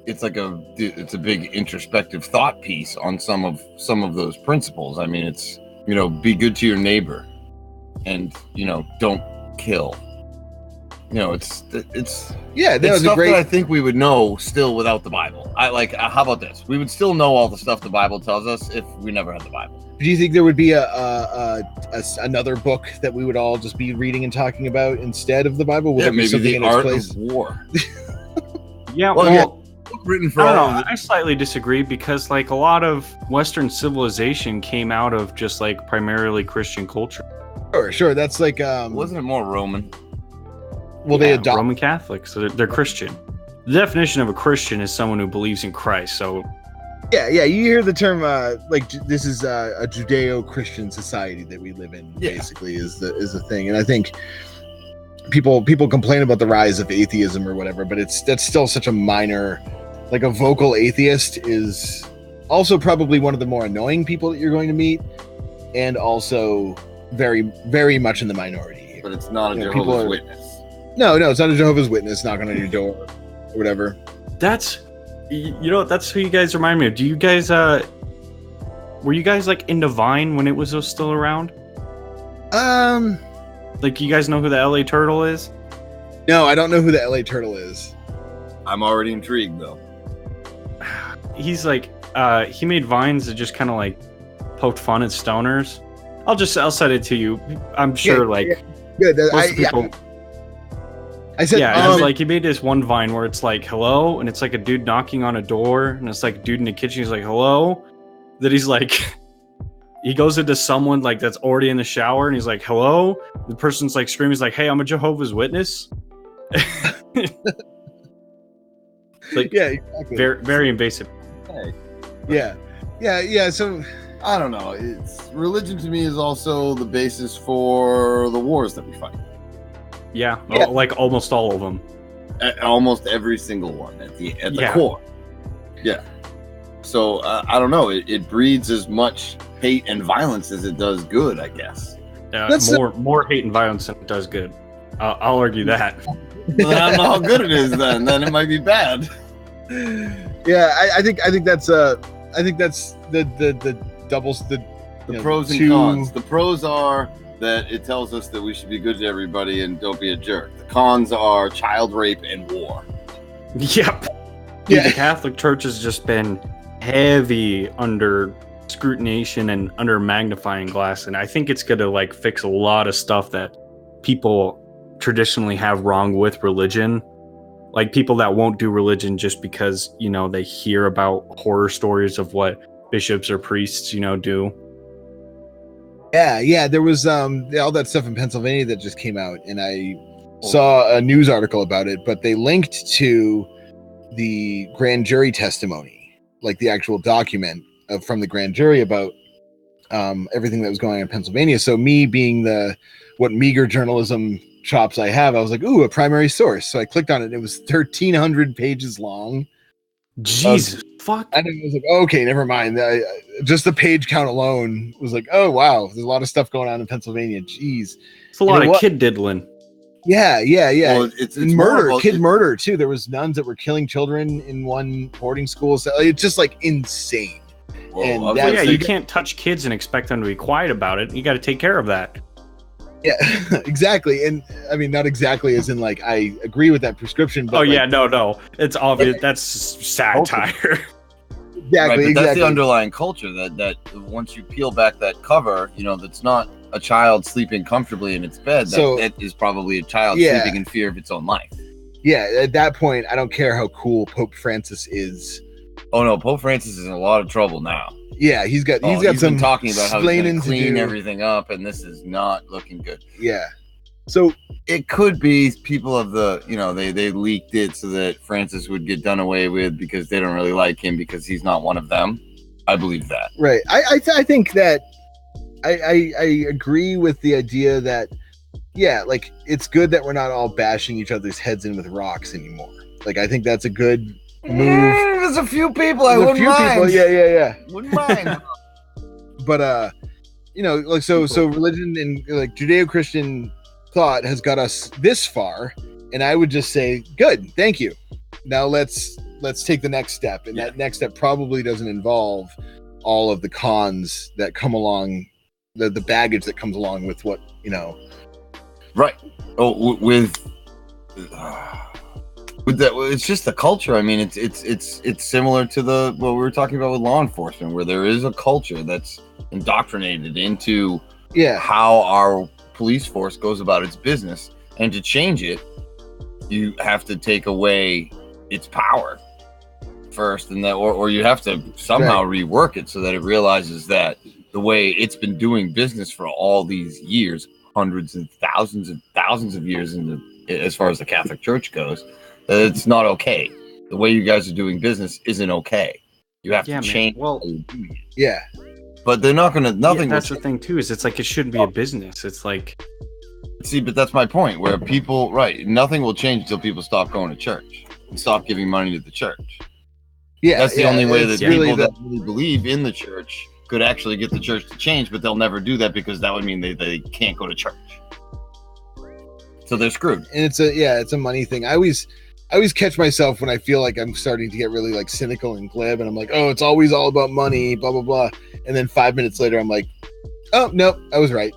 it's a big introspective thought piece on some of those principles. I mean, it's be good to your neighbor, and don't kill. It's stuff that I think we would know still without the Bible. How about this? We would still know all the stuff the Bible tells us if we never had the Bible. Do you think there would be another book that we would all just be reading and talking about instead of the Bible? Would maybe the Art of War. Yeah, well, written for I all don't know. I slightly disagree because a lot of Western civilization came out of just primarily Christian culture. Sure. That's wasn't it more Roman? Well, they adopt Roman Catholics, so they're Christian. The definition of a Christian is someone who believes in Christ. So, yeah. You hear the term this is a Judeo-Christian society that we live in. Yeah. Basically, is the thing, and I think people complain about the rise of atheism or whatever, but that's still such a minor. Like a vocal atheist is also probably one of the more annoying people that you're going to meet, and also very, very much in the minority. But it's not a Jehovah's Witness. No, it's not a Jehovah's Witness knocking on your door or whatever. That's who you guys remind me of. Do you guys were you guys into Vine when it was still around? You guys know who the LA Turtle is? No, I don't know who the LA Turtle is. I'm already intrigued though. He's he made Vines that just kind of poked fun at stoners. I'll send it to you. I'm sure good. Most people. I said, it's he made this one Vine where it's hello, and it's a dude knocking on a door, and it's a dude in the kitchen. He's hello. That he's he goes into someone that's already in the shower, and he's hello. The person's screaming, he's hey, I'm a Jehovah's Witness. yeah, exactly. Very, very invasive. Yeah. So I don't know. Religion to me is also the basis for the wars that we fight. Yeah. Almost all of them. Almost every single one at the core. Yeah. So I don't know. It breeds as much hate and violence as it does good, I guess. More hate and violence than it does good. I'll argue that. I don't know how good it is. Then it might be bad. Yeah, I think that's the The you know, pros and two- cons. The pros are that it tells us that we should be good to everybody and don't be a jerk. The cons are child rape and war. Yep. Dude, Yeah. the Catholic Church has just been heavy under scrutination and under magnifying glass, and I think it's gonna like fix a lot of stuff that people traditionally have wrong with religion. Like people that won't do religion just because, you know, they hear about horror stories of what bishops or priests, you know, do. Yeah, there was all that stuff in Pennsylvania that just came out, and I saw a news article about it, but they linked to the grand jury testimony, like the actual document from the grand jury about everything that was going on in Pennsylvania. So me being what meager journalism chops I have, I was like, ooh, a primary source. So I clicked on it. It was 1,300 pages long. Jesus fuck. And I was like, okay, never mind. Just the page count alone was like, oh wow, there's a lot of stuff going on in Pennsylvania. Jeez, It's a lot know of what? kid diddling. yeah. Well, it's And more murder, about- kid murder too. There was nuns that were killing children in one boarding school. So it's just like insane. Whoa, and I was that's- gonna Yeah, say- you can't touch kids and expect them to be quiet about it. You got to take care of that. Yeah, exactly. And I mean, not exactly as in like I agree with that prescription. But Oh like, yeah, no, it's obvious. That's satire. exactly, Right, but that's exactly. the underlying culture that once you peel back that cover, you know, that's not a child sleeping comfortably in its bed. That is probably a child Yeah. sleeping in fear of its own life. Yeah, at that point, I don't care how cool Pope Francis is. Oh no, Pope Francis is in a lot of trouble now. Yeah, he's got He's some been talking about how he's going explaining to clean do. everything up, and this is not looking good. Yeah. So It could be people of the, you know, they leaked it so that Francis would get done away with because they don't really like him because he's not one of them. I believe that. right, I think that I agree with the idea that yeah, like it's good that we're not all bashing each other's heads in with rocks anymore. Like I think that's a good move. There's a few people I There's a wouldn't few mind. people, yeah. Wouldn't mind. But you know, like so religion and like Judeo-Christian thought has got us this far, and I would just say good, thank you. Now let's take the next step, and that next step probably doesn't involve all of the cons that come along, the baggage that comes along with what, you know. Right. Oh, with that, it's just the culture. I mean, it's similar to what we were talking about with law enforcement, where there is a culture that's indoctrinated into how our police force goes about its business, and to change it, you have to take away its power first, and that, or you have to somehow rework it so that it realizes that the way it's been doing business for all these years, hundreds and thousands of years as far as the Catholic Church goes, that it's not okay. The way you guys are doing business isn't okay. You have to change. Well, Yeah. But they're not gonna. Nothing. that's will the thing too. Is it's like it shouldn't be a business. It's like See, but that's my point. Where people, right? Nothing will change until people stop going to church and stop giving money to the church. Yeah. That's the only way that it's really people that really believe in the church could actually get the church to change, but they'll never do that because that would mean they can't go to church. So they're screwed. and it's a money thing. I always catch myself when I feel like I'm starting to get really like cynical and glib, and I'm like, oh, it's always all about money, blah blah blah. And then 5 minutes later, I'm like, oh no, I was right.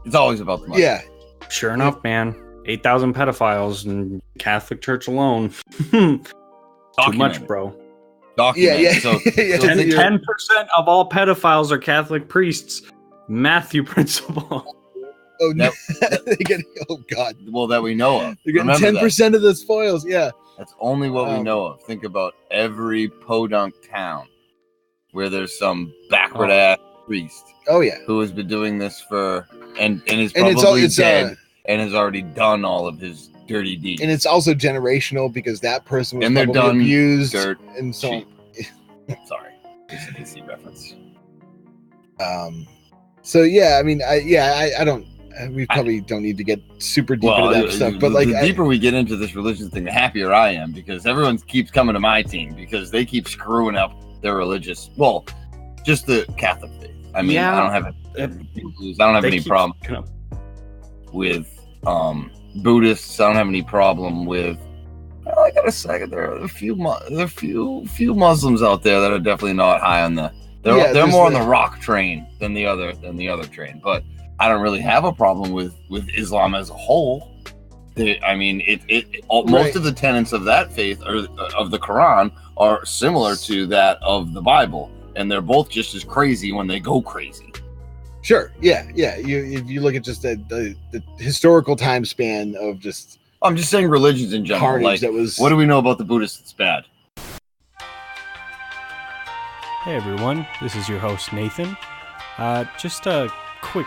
It's always about the money. Yeah, sure enough, man. 8,000 pedophiles in Catholic Church alone. Too much, bro. Document. Yeah. So, Yeah. so 10% of all pedophiles are Catholic priests. Matthew principle. oh no, That- they get, oh god, well, that we know of. they're getting Remember that. 10% of the spoils. Yeah, That's only what we know of. Think about every podunk town where there's some backward ass priest oh yeah, who has been doing this for and is and probably it's dead and has already done all of his dirty deeds. and it's also generational because that person was And they're probably done abused dirt and so on. cheap. Sorry, it's an AC reference. So yeah, I mean, I don't. We probably don't need to get super deep into that stuff, but like, the deeper we get into this religion thing, the happier I am because everyone keeps coming to my team because they keep screwing up their religious. Well, just the Catholic faith. I mean, Yeah. I don't have any problem with Buddhists. I don't have any problem with. I gotta say, there are a few Muslims out there that are definitely not high on the They're more on the rock train than the other train. But I don't really have a problem with Islam as a whole. Most of the tenets of that faith or of the Quran are similar to that of the Bible, and they're both just as crazy when they go crazy. Sure. Yeah. If you look at just the historical time span of just, I'm just saying religions in general. carnage, Like, what do we know about the Buddhists that's bad? Hey everyone, this is your host Nathan. Just a quick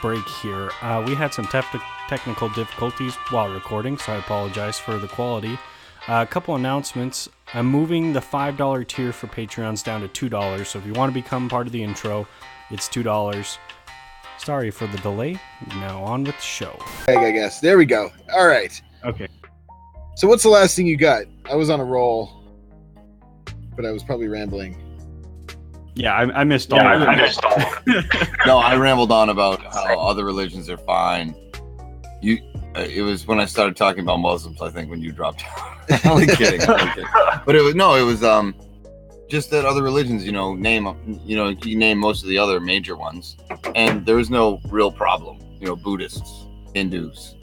break here. We had some technical difficulties while recording, so I apologize for the quality. A couple announcements. I'm moving the $5 tier for Patreons down to $2, so if you want to become part of the intro, it's $2. Sorry for the delay. Now on with the show. I guess. There we go. All right. Okay. So what's the last thing you got? I was on a roll, but I was probably rambling. Yeah, I missed all of it. No, I rambled on about how other religions are fine. It was when I started talking about Muslims, I think, when you dropped out. I'm only kidding. But it was just that other religions, you name most of the other major ones, and there's no real problem. Buddhists, Hindus.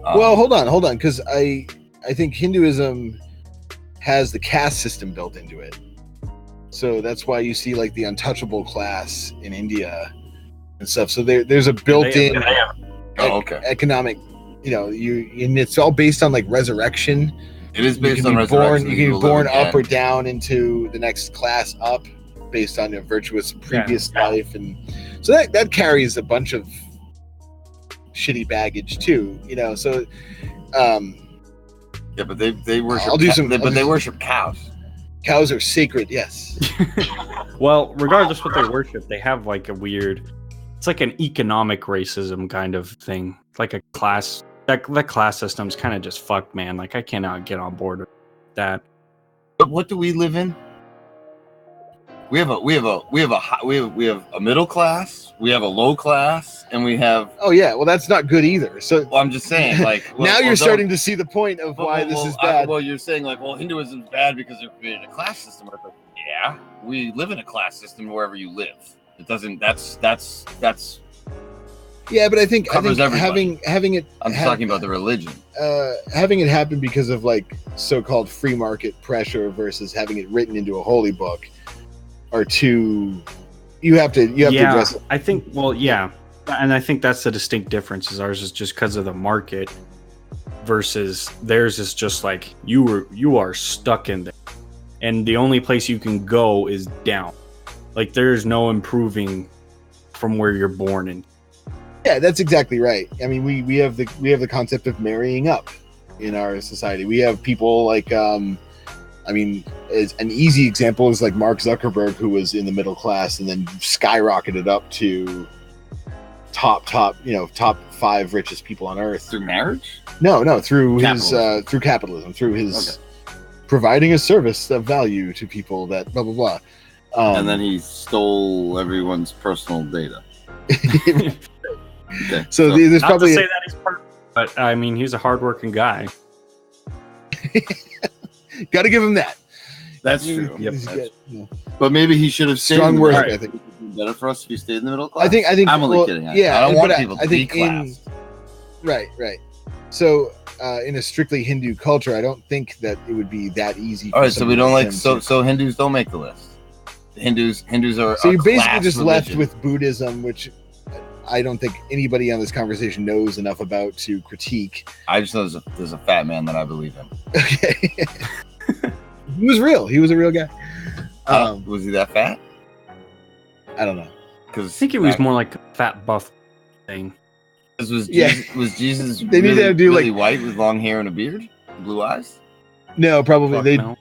Well, hold on, because I think Hinduism has the caste system built into it. So that's why you see like the untouchable class in India and stuff. So there's a built-in economic, and it's all based on like resurrection. It is based on resurrection. You can be born up or down into the next class up based on your virtuous previous life, and so that carries a bunch of shitty baggage too. So yeah, but they worship. They worship cows. Cows are sacred, yes. Well, regardless what they worship, they have like a weird, it's like an economic racism kind of thing. It's like a class, that class system's kind of just fucked, man. Like I cannot get on board with that. But what do we live in? We have a middle class, we have a low class, and we have. Oh yeah, well that's not good either. So I'm just saying, like now you're starting to see the point of why this is bad. You're saying like, Hinduism's bad because they're creating a class system. Like, yeah, we live in a class system wherever you live. It doesn't. That's. Yeah, but I think everybody. having it. I'm talking about the religion. Having it happen because of like so-called free market pressure versus having it written into a holy book are two. You have to address it. I think. Well, yeah, and I think that's the distinct difference. Is ours is just because of the market versus theirs is just like you are stuck in there, and the only place you can go is down. Like there's no improving from where you're born in. Yeah, that's exactly right. I mean, we have the concept of marrying up in our society. We have people like as an easy example is like Mark Zuckerberg, who was in the middle class and then skyrocketed up to top 5 richest people on earth through marriage. No, through capitalism. Through capitalism, through his providing a service of value to people that blah blah blah. And then he stole everyone's personal data. Okay. So there's not probably to say that he's perfect, but I mean he's a hardworking guy. Got to give him that. That's true. Yep. But maybe he should have stayed. Strong words. I think better for us if he stayed in the middle class. I think. I'm only kidding. Yeah, I don't want people to be class. Right. So, in a strictly Hindu culture, I don't think that it would be that easy. All right, so we don't like so Hindus don't make the list. Hindus are. So you're basically just religion. left with Buddhism, which I don't think anybody on this conversation knows enough about to critique. I just know there's a fat man that I believe in. Okay. He was real. He was a real guy. Was he that fat? I don't know. I think it was more like a fat buff thing. Was Jesus they need to do really white with long hair and a beard, blue eyes? No, probably No.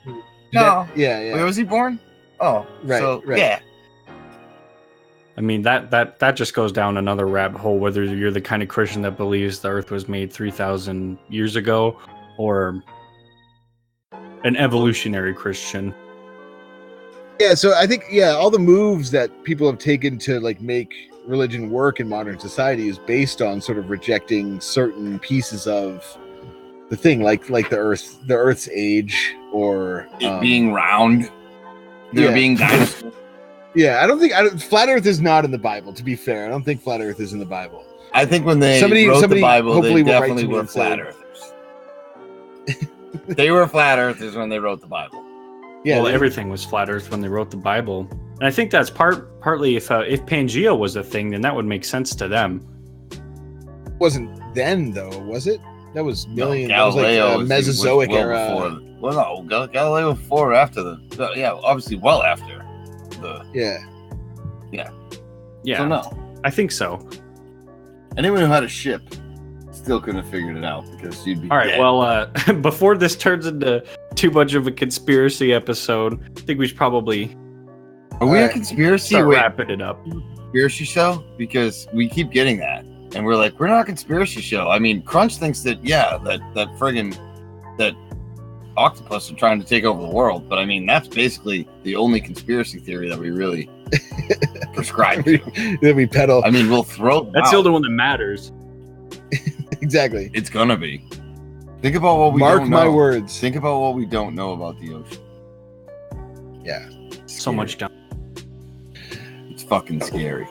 Yeah. Where was he born? Oh, right. So, right. Yeah. I mean that just goes down another rabbit hole. Whether you're the kind of Christian that believes the Earth was made 3,000 years ago, or an evolutionary Christian. Yeah, so I think all the moves that people have taken to like make religion work in modern society is based on sort of rejecting certain pieces of the thing, like the Earth's age, or it being round. There being dinosaurs. Yeah, I don't think Flat Earth is not in the Bible. To be fair, I don't think Flat Earth is in the Bible. I think when they Somebody wrote the Bible, hopefully they will write definitely to me were and flat say- earthers. They were flat earthers when they wrote the Bible. Yeah, Well, everything was flat Earth when they wrote the Bible, and I think that's partly if Pangea was a thing, then that would make sense to them. wasn't then though, was it? That was millions. No, that was like Galileo was Mesozoic well era. Before, well, no, Galileo before or after yeah, obviously well after the. Yeah. Yeah, So no, I think so. anyone who had a ship still couldn't have figured it out because you'd be All right, dead. well, before this turns into too much of a conspiracy episode, I think we should probably Are we a Alright. conspiracy? start Wait, wrapping it up. conspiracy show? Because we keep getting that, and we're like, we're not a conspiracy show. I mean, Crunch thinks that that friggin' that octopus are trying to take over the world, but I mean, that's basically the only conspiracy theory that we really prescribe to. That we peddle. I mean, we'll throw them That's the out. only one that matters. Exactly. It's gonna be. Think about what we Mark don't my know. words. Think about what we don't know about the ocean. Yeah. So much down. It's fucking scary.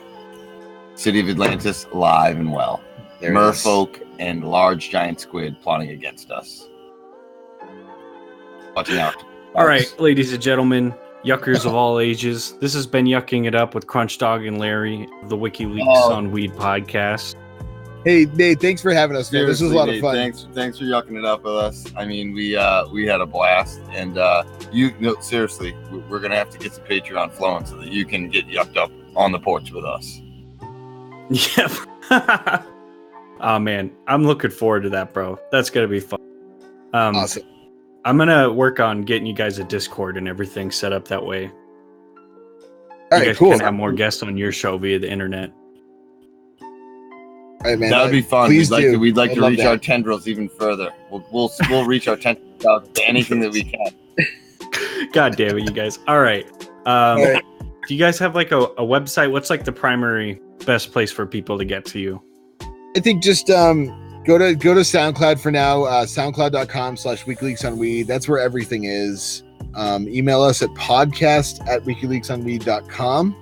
City of Atlantis alive and well. There it is. Merfolk and large giant squid plotting against us. Watching out. All right, ladies and gentlemen, yuckers of all ages, this has been Yucking It Up with Crunch Dog and Larry of the Wikileaks on Weed podcast. Hey, Nate, thanks for having us, man. This was a lot of fun. Thanks for yucking it up with us. I mean, we had a blast, and seriously, we're gonna have to get the Patreon flowing so that you can get yucked up on the porch with us. Yep. Oh man, I'm looking forward to that, bro. That's gonna be fun. Awesome. I'm gonna work on getting you guys a Discord and everything set up that way. All You right, guys cool. can have more guests on your show via the internet. All right, man. That would be fun. Please We'd do. like I'd to love reach that. our tendrils even further. We'll reach our tendrils out to anything that we can. God damn it, you guys. All right. right. Do you guys have like a website? What's like the primary best place for people to get to you? I think just go to SoundCloud for now. SoundCloud.com/WikileaksOnWeed. That's where everything is. Email us at podcast@WikileaksOnWeed.com.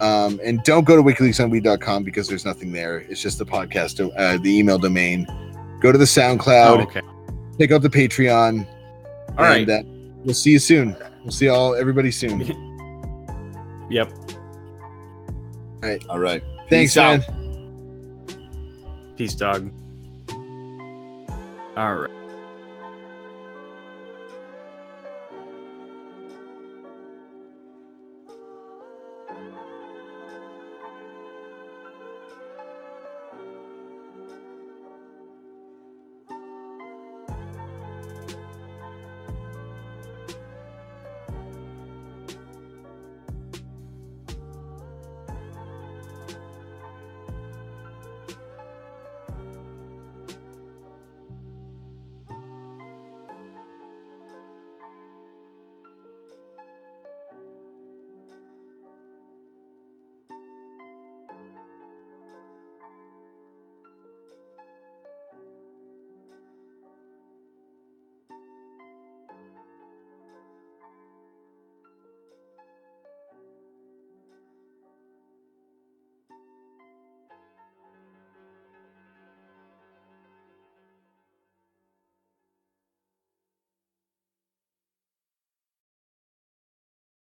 And don't go to WikileaksOnWeed.com because there's nothing there. It's just the podcast, the email domain. Go to the SoundCloud. Oh, okay. Check out the Patreon. All right. We'll see you soon. We'll see everybody soon. Yep. All right. Thanks, Peace out. man. Peace, dog. All right.